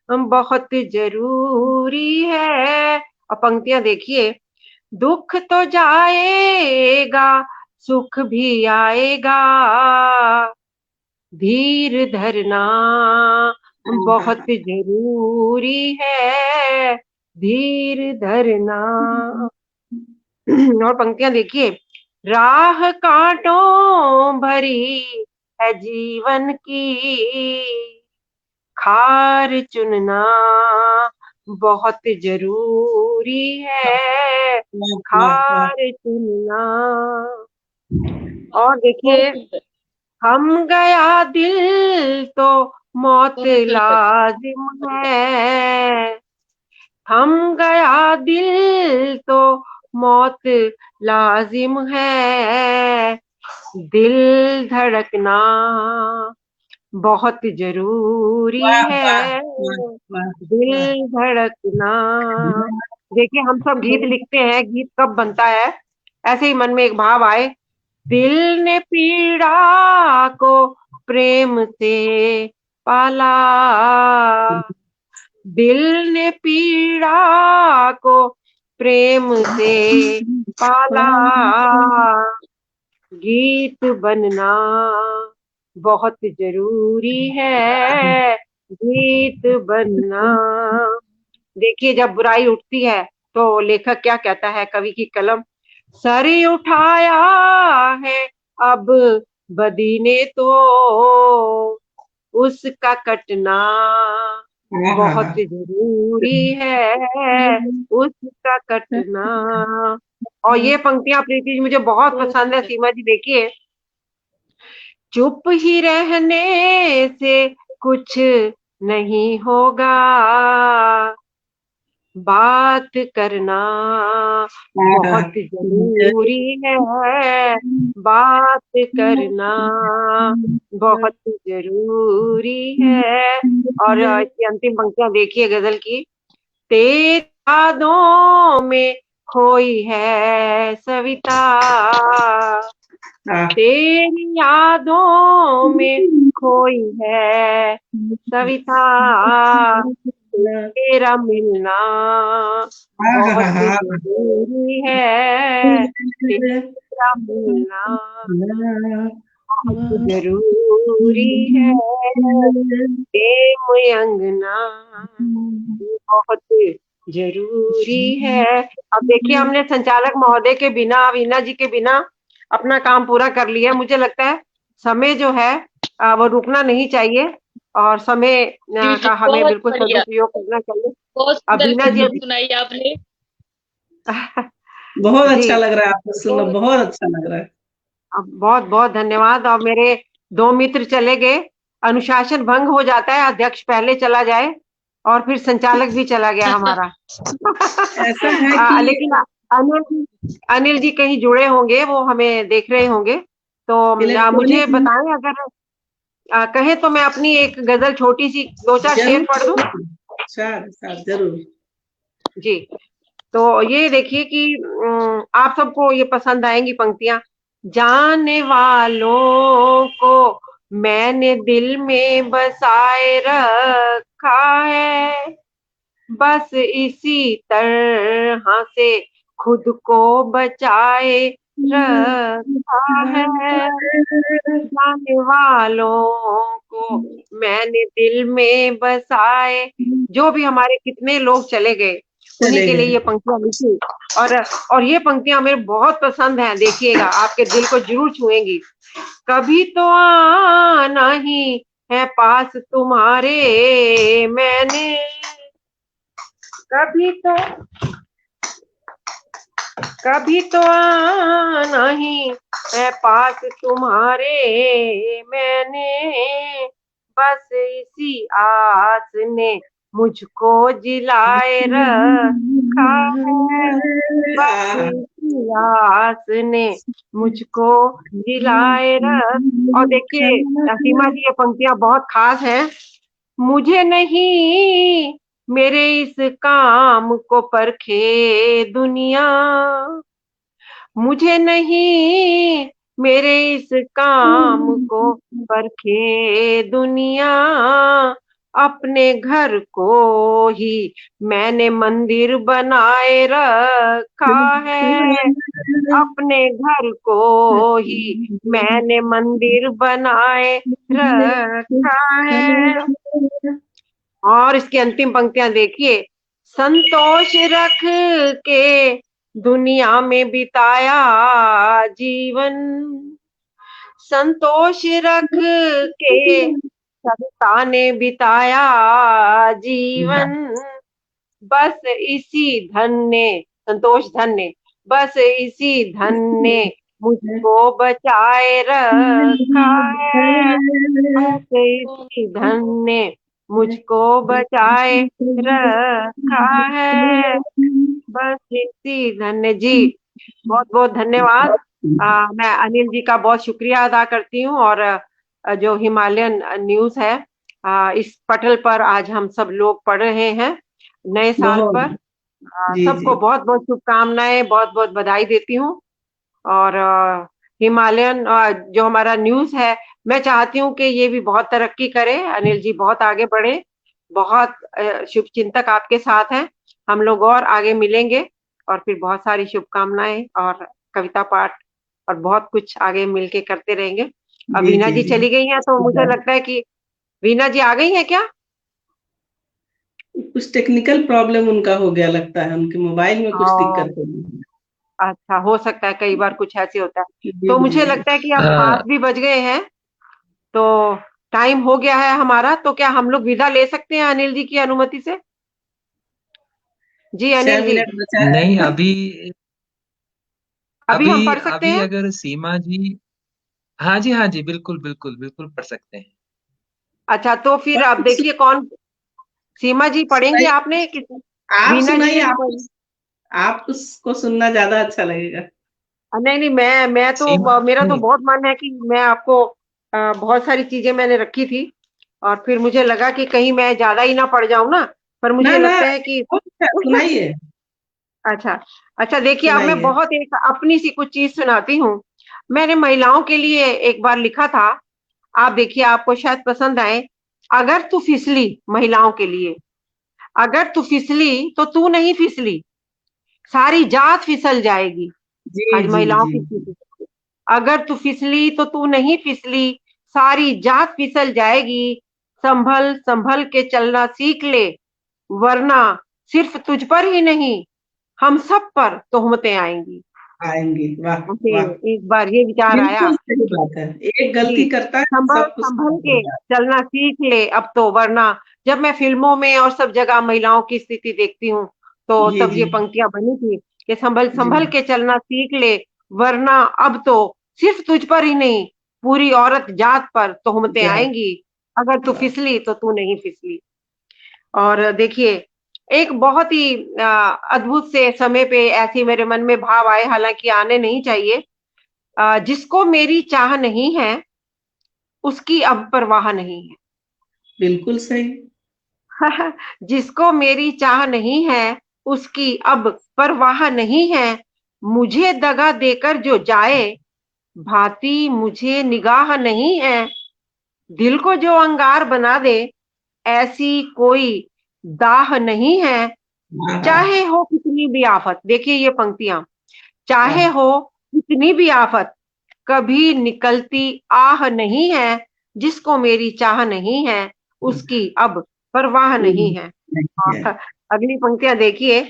बहुत जरूरी है। और पंक्तियां देखिए। दुख तो जाएगा, सुख भी आएगा, धीर धरना बहुत जरूरी है, धीर धरना। और पंक्तियां देखिए। राह कांटों भरी है जीवन की, खार चुनना बहुत जरूरी है, वाह वाह वाह। खार चुनना। और बहुत देखिए। सुंदर हम गया दिल तो मौत बहुत सुंदर। लाजिम है, थम गया दिल तो मौत लाजिम है, दिल धड़कना बहुत जरूरी वाह वाह है, वाह वाह वाह। दिल धड़कना। देखिए हम सब गीत लिखते हैं, गीत कब बनता है, ऐसे ही मन में एक भाव आए। दिल ने पीड़ा को प्रेम से पाला, दिल ने पीड़ा को प्रेम से पाला, गीत बनना बहुत जरूरी है, गीत बनना। देखिए जब बुराई उठती है तो लेखक क्या कहता है, कवि की कलम। सर उठाया है अब बदी ने तो, उसका कटना बहुत जरूरी है, उसका कटना। और ये पंक्तियां प्रीति जी मुझे बहुत पसंद है। सीमा जी देखिए, चुप ही रहने से कुछ नहीं होगा, बात करना बहुत जरूरी है, बात करना बहुत जरूरी है। और इसकी अंतिम पंक्तियां देखिए गजल की, तेरी यादों में खोई है सविता, तेरी यादों में खोई है सविता, तेरा मिलना बहुत जरूरी है, तेरा मिलना बहुत जरूरी है, प्रेम अंगना बहुत जरूरी है। अब देखिए, हमने संचालक महोदय के बिना, वीना जी के बिना अपना काम पूरा कर लिया। मुझे लगता है समय जो है वो रुकना नहीं चाहिए, और समय का हमें बहुत बिल्कुल बढ़िया, सदुपयोग करना चाहिए। बहुत अब सुंदर वीना जी गजल सुनाई आपने। बहुत जी, अच्छा लग रहा है आपको सुनना, बहुत बहुत अच्छा लग रहा है। बहुत बहुत धन्यवाद। और मेरे दो मित्र चले गए, अनुशासन भंग हो जाता है, अध्यक्ष पहले चला जाए और फिर संचालक भी चला गया हमारा। ऐसा है कि लेकिन अनिल जी कहीं जुड़े होंगे, वो हमें देख रहे होंगे, तो मुझे इलेक्ट्रॉनिक बताएं अगर कहे तो मैं अपनी एक गजल छोटी सी 2-4 शेर पढ़ दूं। जरूर। जी, तो ये देखिए कि आप सबको ये पसंद आएंगी पंक्तियां। जाने वालों को मैंने दिल में बसाए रखा है, बस इसी तरह से खुद को बचाए रखा है, जाने वालों को मैंने दिल में बसाए। जो भी हमारे कितने लोग चले गए, उन्हीं चले के लिए गए। ये पंक्तियां लिखी। और ये पंक्तियां मेरे बहुत पसंद हैं, देखिएगा आपके दिल को जरूर छुएंगी। कभी तो आना ही है पास तुम्हारे मैंने, कभी तो आना ही है पास तुम्हारे मैंने, बस इसी आस ने मुझको जिलाए रखा है, बस इसी आस ने मुझको जिलाए और देखिए सीमा जी, ये पंक्तियां बहुत खास हैं। मुझे नहीं मेरे इस काम को परखे दुनिया, मुझे नहीं मेरे इस काम को परखे दुनिया, अपने घर को ही मैंने मंदिर बनाए रखा है, अपने घर को ही मैंने मंदिर बनाए रखा है। और इसकी अंतिम पंक्तियां देखिए, संतोष रख के दुनिया में बिताया जीवन, संतोष रख के सविता ने बिताया जीवन, बस इसी धन ने, संतोष धन ने, बस इसी धन ने मुझको बचाए रखा है, बस इसी धन ने मुझको बचाए रखा है, बस इसी धन जी। बहुत बहुत धन्यवाद। मैं अनिल जी का बहुत शुक्रिया अदा करती हूँ। और जो हिमालयन न्यूज है, इस पटल पर आज हम सब लोग पढ़ रहे हैं नए साल बहुत पर। जी सबको जी बहुत बहुत शुभकामनाएं, बहुत बहुत बधाई देती हूँ। और हिमालयन जो हमारा न्यूज है, मैं चाहती हूँ कि ये भी बहुत तरक्की करे, अनिल जी बहुत आगे बढ़े, बहुत शुभ चिंतक आपके साथ हैं। हम लोग और आगे मिलेंगे और फिर बहुत सारी शुभकामनाएं और कविता पाठ और बहुत कुछ आगे मिलके करते रहेंगे। अब जी वीना जी जी जी। चली गई हैं, तो मुझे लगता है कि वीना जी आ गई हैं क्या? कुछ टेक्निकल प्रॉब्लम उनका हो गया लगता है, उनके मोबाइल में कुछ और दिक्कत हो गई। अच्छा, हो सकता है, कई बार कुछ ऐसे होता है। जी तो जी मुझे जी। लगता है कि अब 5 भी बज गए हैं, तो टाइम हो गया है हमारा, तो क्या हम लोग विदा ले सकते हैं अनिल जी की अनुमति से? जी 6 अनिल जी, मिनट बचा है। नहीं, अभी अभी हम अभी पढ़ सकते अभी हैं? अगर सीमा जी, हाँ जी, हाँ जी, बिल्कुल बिल्कुल बिल्कुल पढ़ सकते हैं। अच्छा, तो फिर आप देखिए कौन, सीमा जी पढ़ेंगे सुनाइए, आपने कि आप वीना जी सुनाइए, ने भी आप पढ़ी? आप उसको सुनना ज्यादा अच्छा लगेगा। नहीं नहीं, मैं तो सीमा मेरा तो नहीं, बहुत मन है कि मैं आपको बहुत सारी चीजें मैंने रखी थी, और फिर मुझे लगा कि कहीं मैं ज्यादा ही ना पढ़ जाऊं ना, पर ना मुझे ना, लगता है कि बहुत अच्छा, सुनाइए अच्छा। अच्छा देखिए, अब मैं सुनाइए। बहुत एक अपनी सी कुछ चीज सुनाती हूँ। मैंने महिलाओं के लिए एक बार लिखा था, आप देखिए आपको शायद पसंद आए। अगर तू फिसली, महिलाओं के लिए, अगर तू फिसली तो तू नहीं फिसली, सारी जात फिसल जाएगी। जी आज जी महिलाओं जी। की स्थिति, अगर तू फिसली तो तू नहीं फिसली, सारी जात फिसल जाएगी। संभल संभल के चलना सीख ले, वरना सिर्फ तुझ पर ही नहीं, हम सब पर तोहमतें आएंगी। आएंगे, वाह मुझे वाह। एक बार ये विचार आया बिल्कुल सही कि बात है। एक जी, गलती करता है तो संभल सब कुछ संभल खराब हो के जाता चलना सीख ले अब तो, वरना जब मैं फिल्मों में और सब जगह महिलाओं की स्थिति देखती हूँ, तो है। जी तब जी ये पंक्तियां बनी थी कि संभल जी। संभल के चलना सीख ले, वरना अब तो सिर्फ तुझ पर ही नहीं, पूरी औरत जात पर तोहमतें जा, आएंगी। अगर तू वाह। फिसली तो तू नहीं फिसली। और देखिए, एक बहुत ही अद्भुत से समय पे ऐसी मेरे मन में भाव आए, हालांकि आने नहीं चाहिए। जिसको मेरी चाह नहीं है, उसकी अब परवाह नहीं बिल्कुल सही। है। जिसको मेरी चाह नहीं है, उसकी अब परवाह नहीं है। मुझे दगा देकर जो जाए, भांति मुझे निगाह नहीं है। दिल को जो अंगार बना दे, ऐसी कोई दाह नहीं है। वाह वाह चाहे हो कितनी भी आफत, देखिए ये पंक्तियां, चाहे वाह। हो कितनी भी आफत, कभी निकलती आह नहीं है। जिसको मेरी चाह नहीं है, उसकी अब परवाह नहीं है। नहीं है। और अगली पंक्तियां देखिए,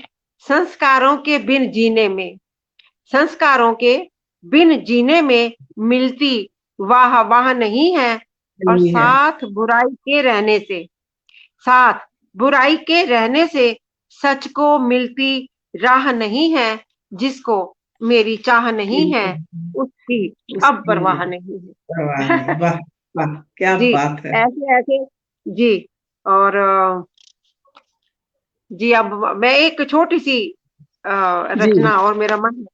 संस्कारों के बिन जीने में, संस्कारों के बिन जीने में मिलती वाह वाह नहीं है। और नहीं है। साथ बुराई के रहने से, साथ बुराई के रहने से सच को मिलती राह नहीं है। जिसको मेरी चाह नहीं है, उसकी अब उसकी परवाह नहीं परवाह नहीं, है। वाह वाह, क्या जी, बात है। ऐसे ऐसे। जी, और जी अब मैं एक छोटी सी जी रचना, और मेरा मन,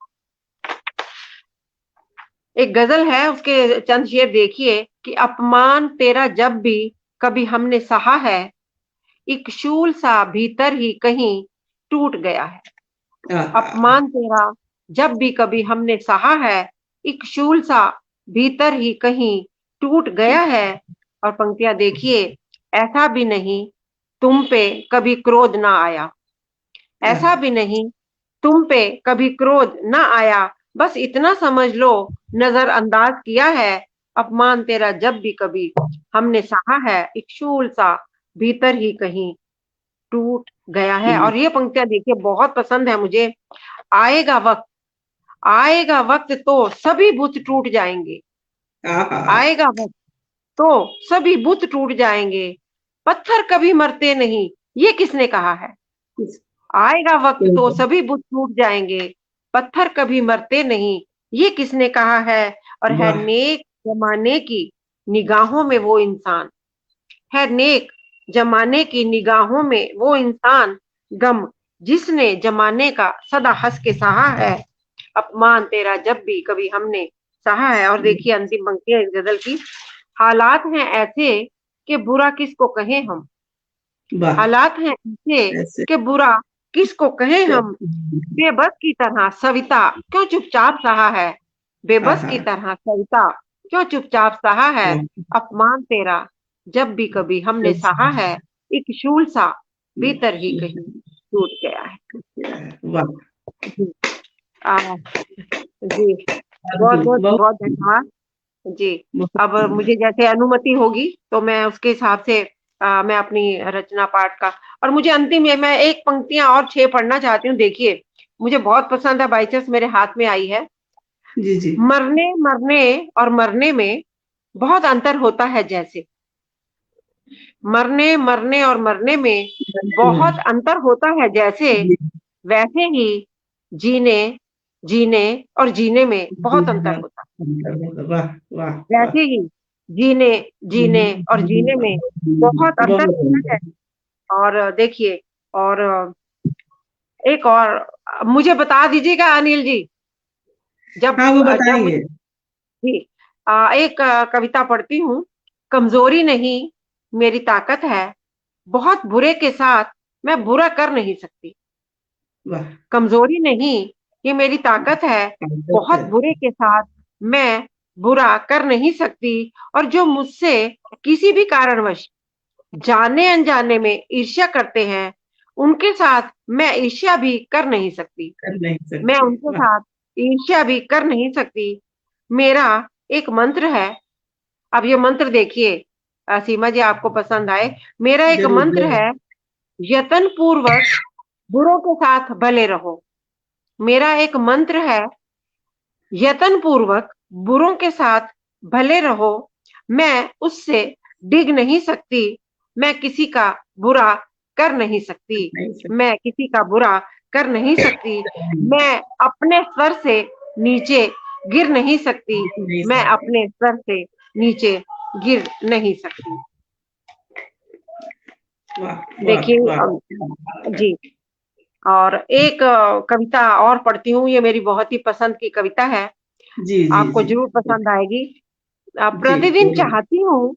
एक गजल है, उसके चंद शेर देखिए कि अपमान तेरा जब भी कभी हमने सहा है, एक शूल सा भीतर ही कहीं टूट गया है। आहा, अपमान तेरा जब भी कभी हमने सहा है, एक शूल सा भीतर ही कहीं टूट गया है। और पंक्तियां देखिए, ऐसा भी नहीं तुम पे कभी क्रोध ना आया, ऐसा आहा, भी नहीं तुम पे कभी क्रोध ना आया। बस इतना समझ लो, नजरअंदाज किया है। अपमान तेरा जब भी कभी हमने सहा है, एक शूल सा भीतर ही कहीं टूट गया है। और ये पंक्तियां देखिए बहुत पसंद है मुझे। आएगा वक्त, आएगा वक्त तो सभी बुत टूट जाएंगे, आहा, आएगा वक्त तो सभी बुत टूट जाएंगे। पत्थर कभी मरते नहीं, ये किसने कहा है? आएगा वक्त तो सभी बुत टूट जाएंगे, पत्थर कभी मरते नहीं, ये किसने कहा है? और है वाह। नेक जमाने की निगाहों में वो इंसान, है नेक जमाने की निगाहों में वो इंसान, गम जिसने जमाने का सदा हंस के सहा है। अपमान तेरा जब भी कभी हमने सहा है। और देखिए अंतिम पंक्ति है इस गजल की, हालात हैं ऐसे कि बुरा किसको कहें हम, वाह। हालात हैं ऐसे ऐसे कि बुरा किसको कहें हम। बेबस की तरह सविता क्यों चुपचाप सहा है, बेबस आहा, की तरह सविता क्यों चुपचाप सहा है। अपमान तेरा जब भी कभी हमने सहा है, एक शूल सा भीतर ही कहीं टूट गया है। वाह। जी, आ, जी बहुत बहुत बहुत बहुत धन्यवाद। जी, बहुत अब सुंदर। मुझे जैसे अनुमति होगी तो मैं उसके हिसाब से मैं अपनी रचना पाठ का, और मुझे अंतिम में मैं एक पंक्तियां और 6 पढ़ना चाहती हूँ। देखिए मुझे बहुत पसंद है, बाई चांस मेरे हाथ में आई है। जी जी। मरने मरने और मरने में बहुत अंतर होता है जैसे, मरने मरने और मरने में बहुत अंतर होता है, जैसे वैसे ही जीने जीने और जीने में बहुत अंतर होता है। वाह वाह वैसे ही जीने जीने और जीने में बहुत अंतर होता है। और देखिए, और एक और मुझे बता दीजिएगा अनिल जी, जब हाँ वो जब बताएंगे। जी, एक कविता पढ़ती हूँ। कमजोरी नहीं मेरी ताकत है, बहुत बुरे के साथ मैं बुरा कर नहीं सकती। वाह कमजोरी नहीं, ये मेरी ताकत है, बहुत बुरे के साथ मैं बुरा कर नहीं सकती। और जो मुझसे किसी भी कारणवश जाने अनजाने में ईर्ष्या करते हैं, उनके साथ मैं ईर्ष्या भी कर नहीं सकती। कर नहीं मैं सकते। उनके वाह साथ ईर्ष्या भी कर नहीं सकती। मेरा एक मंत्र है। अब ये मंत्र देखिए, सीमा जी आपको पसंद आए। मेरा एक जरूर मंत्र जरूर। है, यत्न पूर्वक बुरों के साथ भले रहो। मेरा एक मंत्र है, यत्न पूर्वक बुरों के साथ भले रहो। मैं उससे डिग नहीं सकती, मैं किसी का बुरा कर नहीं सकती। नहीं सकते। मैं किसी का बुरा कर नहीं सकती। मैं अपने स्तर से नीचे गिर नहीं सकती। नहीं मैं सकते। अपने स्तर से नीचे गिर नहीं सकती। वाह वाह देखिए वाह। जी, और एक कविता और पढ़ती हूँ। ये मेरी बहुत ही पसंद की कविता है, जी जी आपको जी जरूर पसंद आएगी। जी प्रतिदिन जरूर। चाहती हूँ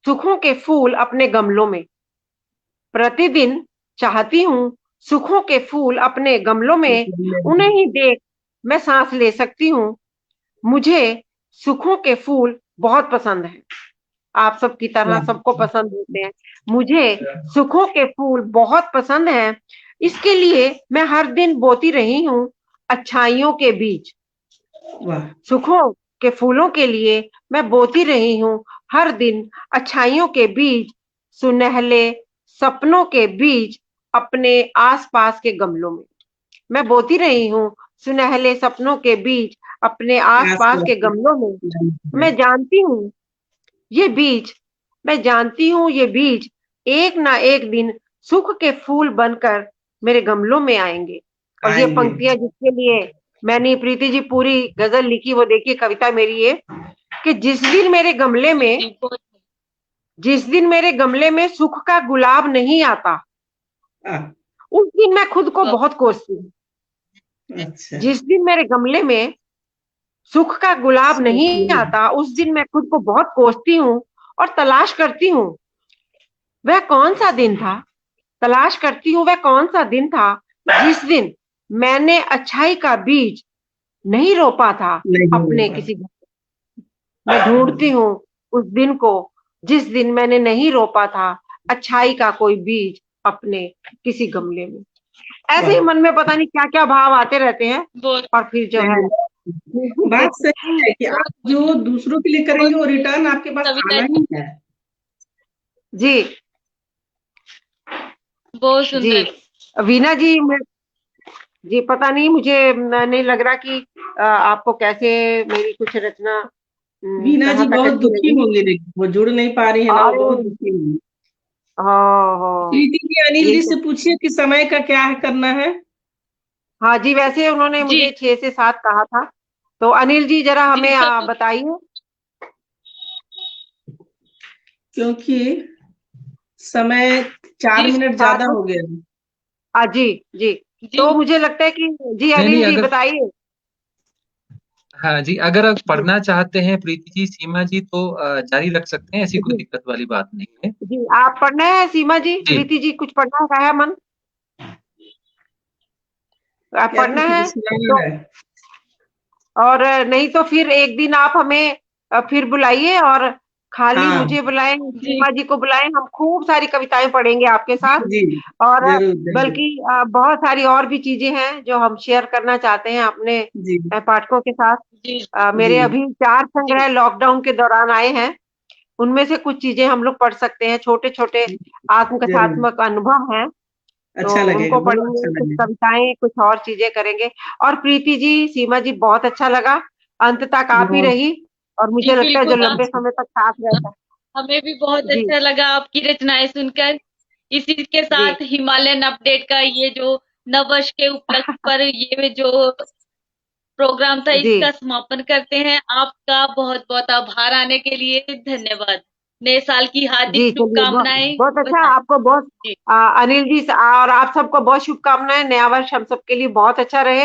सुखों के फूल अपने गमलों में। प्रतिदिन चाहती हूँ सुखों के फूल अपने गमलों में। उन्हें ही देख मैं सांस ले सकती हूँ। मुझे सुखों के फूल बहुत पसंद है। आप सबकी तरह वाह सबको पसंद होते हैं। मुझे सुखों के फूल बहुत पसंद हैं। इसके लिए मैं हर दिन बोती रही हूँ अच्छाइयों के बीज। वाह सुखों के फूलों के लिए मैं बोती रही हूँ हर दिन अच्छाइयों के बीज, सुनहले सपनों के बीज अपने आसपास के गमलों में। मैं बोती रही हूँ सुनहले सपनों के बीज अपने आसपास के गमलों में। मैं जानती हूँ ये बीज मैं जानती हूँ ये बीज एक ना एक दिन सुख के फूल बनकर मेरे गमलों में आएंगे। और ये आएंगे। पंक्तियां जिसके लिए मैंने प्रीति जी पूरी गजल लिखी, वो देखिए कविता मेरी ये, कि जिस दिन मेरे गमले में सुख का गुलाब नहीं आता, उस दिन मैं खुद को बहुत कोसती हूँ। अच्छा जिस दिन मेरे गमले में सुख का गुलाब नहीं आता, उस दिन मैं खुद को बहुत कोसती हूँ और तलाश करती हूँ वह कौन सा दिन था। तलाश करती हूँ वह कौन सा दिन था जिस दिन मैंने अच्छाई का बीज नहीं रोपा था अपने किसी। मैं ढूंढती हूँ उस दिन को जिस दिन मैंने नहीं रोपा था अच्छाई का कोई बीज अपने किसी गमले में। ऐसे ही मन में पता नहीं क्या क्या भाव आते रहते हैं। और फिर जो है बात सही है कि आप जो दूसरों के लिए करेंगे वो रिटर्न आपके पास आना ही है। जी बहुत जी सुंदर। वीना जी, जी पता नहीं, मुझे नहीं लग रहा कि आपको कैसे मेरी कुछ रचना वीना कहाँ जी तक बहुत अच्छी दुखी लगी। होंगे, लेकिन वो जुड़ नहीं पा रही है ना, वो अरे बहुत दुखी होंगी। हाँ, प्रीति जी अनिल यही जी तो। से पूछिए कि समय का क्या है करना है। हाँ जी, वैसे उन्होंने जी मुझे 6 से 7 कहा था, तो अनिल जी जरा जी हमें सब बताइए। क्योंकि समय 4 जी मिनट हाँ ज्यादा तो हो गया। जी जी, तो जी मुझे लगता है कि जी नहीं नहीं, अनिल जी अगर बताइए। हाँ जी, अगर आप जी पढ़ना चाहते हैं प्रीति जी, सीमा जी, तो जारी रख सकते हैं, ऐसी कोई जी दिक्कत वाली बात नहीं है। जी, आप पढ़ना है सीमा जी, जी प्रीति जी कुछ पढ़ना का है मन, आप क्या पढ़ना प्रीति जी है सुनाना तो। है। और नहीं तो फिर एक दिन आप हमें फिर बुलाइए, और खाली हाँ मुझे बुलाएं, जी सीमा जी को बुलाएं, हम खूब सारी कविताएं पढ़ेंगे आपके साथ। जी और जरूर जरूर। बल्कि बहुत सारी और भी चीजें हैं जो हम शेयर करना चाहते हैं अपने जी पाठकों के साथ। जी मेरे जी अभी 4 जी संग्रह लॉकडाउन के दौरान आए हैं, उनमें से कुछ चीजें हम लोग पढ़ सकते हैं, छोटे छोटे जरूर। आत्मकथात्मक अनुभव हैं, तो अच्छा लगेगा, उनको बहुत अच्छा पढ़ेंगे, कुछ लगेगा। कविताएं, कुछ और चीजें करेंगे। और प्रीति जी, सीमा जी, बहुत अच्छा लगा, अंत तक आप ही बहुत रही, और जी मुझे लगता है जो बिल्कुल लंबे समय तक साथ रहता है, हमें भी बहुत जी अच्छा लगा आपकी रचनाएं सुनकर। इसी के जी साथ हिमालयन अपडेट का ये जो नववर्ष के उपलक्ष्य पर ये जो प्रोग्राम था जी इसका समापन करते हैं। आपका बहुत बहुत आभार आने के लिए, धन्यवाद। नए साल की हार्दिक जी चलिए, बहुत शुभकामनाएं। बहुत अच्छा, बधाई आपको बहुत जी। अनिल जी और आप सबको बहुत शुभकामनाएं। नया वर्ष हम सबके लिए बहुत अच्छा रहे,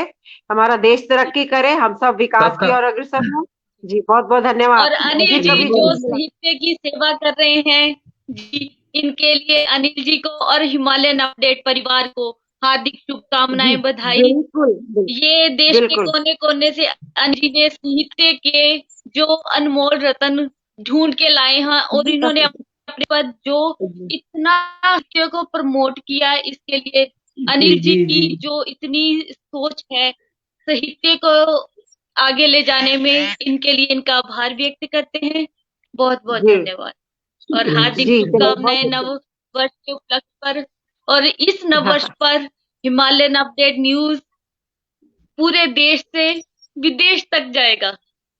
हमारा देश तरक्की करे, हम सब विकास की सबका ओर अग्रसर हो। जी बहुत बहुत धन्यवाद और अनिल जी। जी कभी जो जल्दी मिला। साहित्य की सेवा कर रहे हैं जी, इनके लिए अनिल जी को और हिमालयन अपडेट परिवार को हार्दिक जी शुभकामनाएं, बधाई। बिल्कुल ये देश के बिल्कुल कोने कोने से अनिल जी ने साहित्य के जो अनमोल रत्न ढूंढ के लाए हैं और इन्होंने अपने पर जो जी इतना साहित्य को प्रमोट किया, इसके लिए जी अनिल जी जी की जी जो इतनी सोच है साहित्य को आगे ले जाने में, इनके लिए इनका आभार व्यक्त करते हैं। बहुत बहुत जी धन्यवाद और शुक्रिया हार्दिक जी चलिए, शुक्रिया शुभकामनाएं बहुत नव वर्ष के उपलक्ष्य पर। और इस अच्छा। हाँ नववर्ष पर हिमालयन अपडेट न्यूज पूरे देश से विदेश तक जाएगा।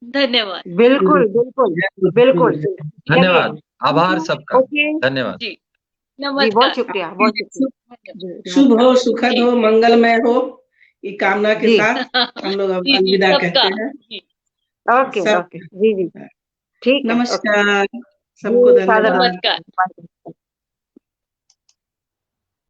धन्यवाद बिल्कुल बिल्कुल जरूर बिल्कुल। जरूर चलिए, धन्यवाद, आभार सबका, ओके धन्यवाद। जी। जी, बहुत नमस्कार। शुक्रिया, बहुत शुक्रिया धन्यवाद जी, शुभ नमस्कार हो, सुखद हो, मंगलमय हो, ये कामना के जी। साथ हम लोग अब जी जी अलविदा सबका कहते हैं जी। ओके सब। ओके जी जी, ठीक है, ओके नमस्कार, सबको जी, सादर धन्यवाद। नमस्कार। नमस्कार।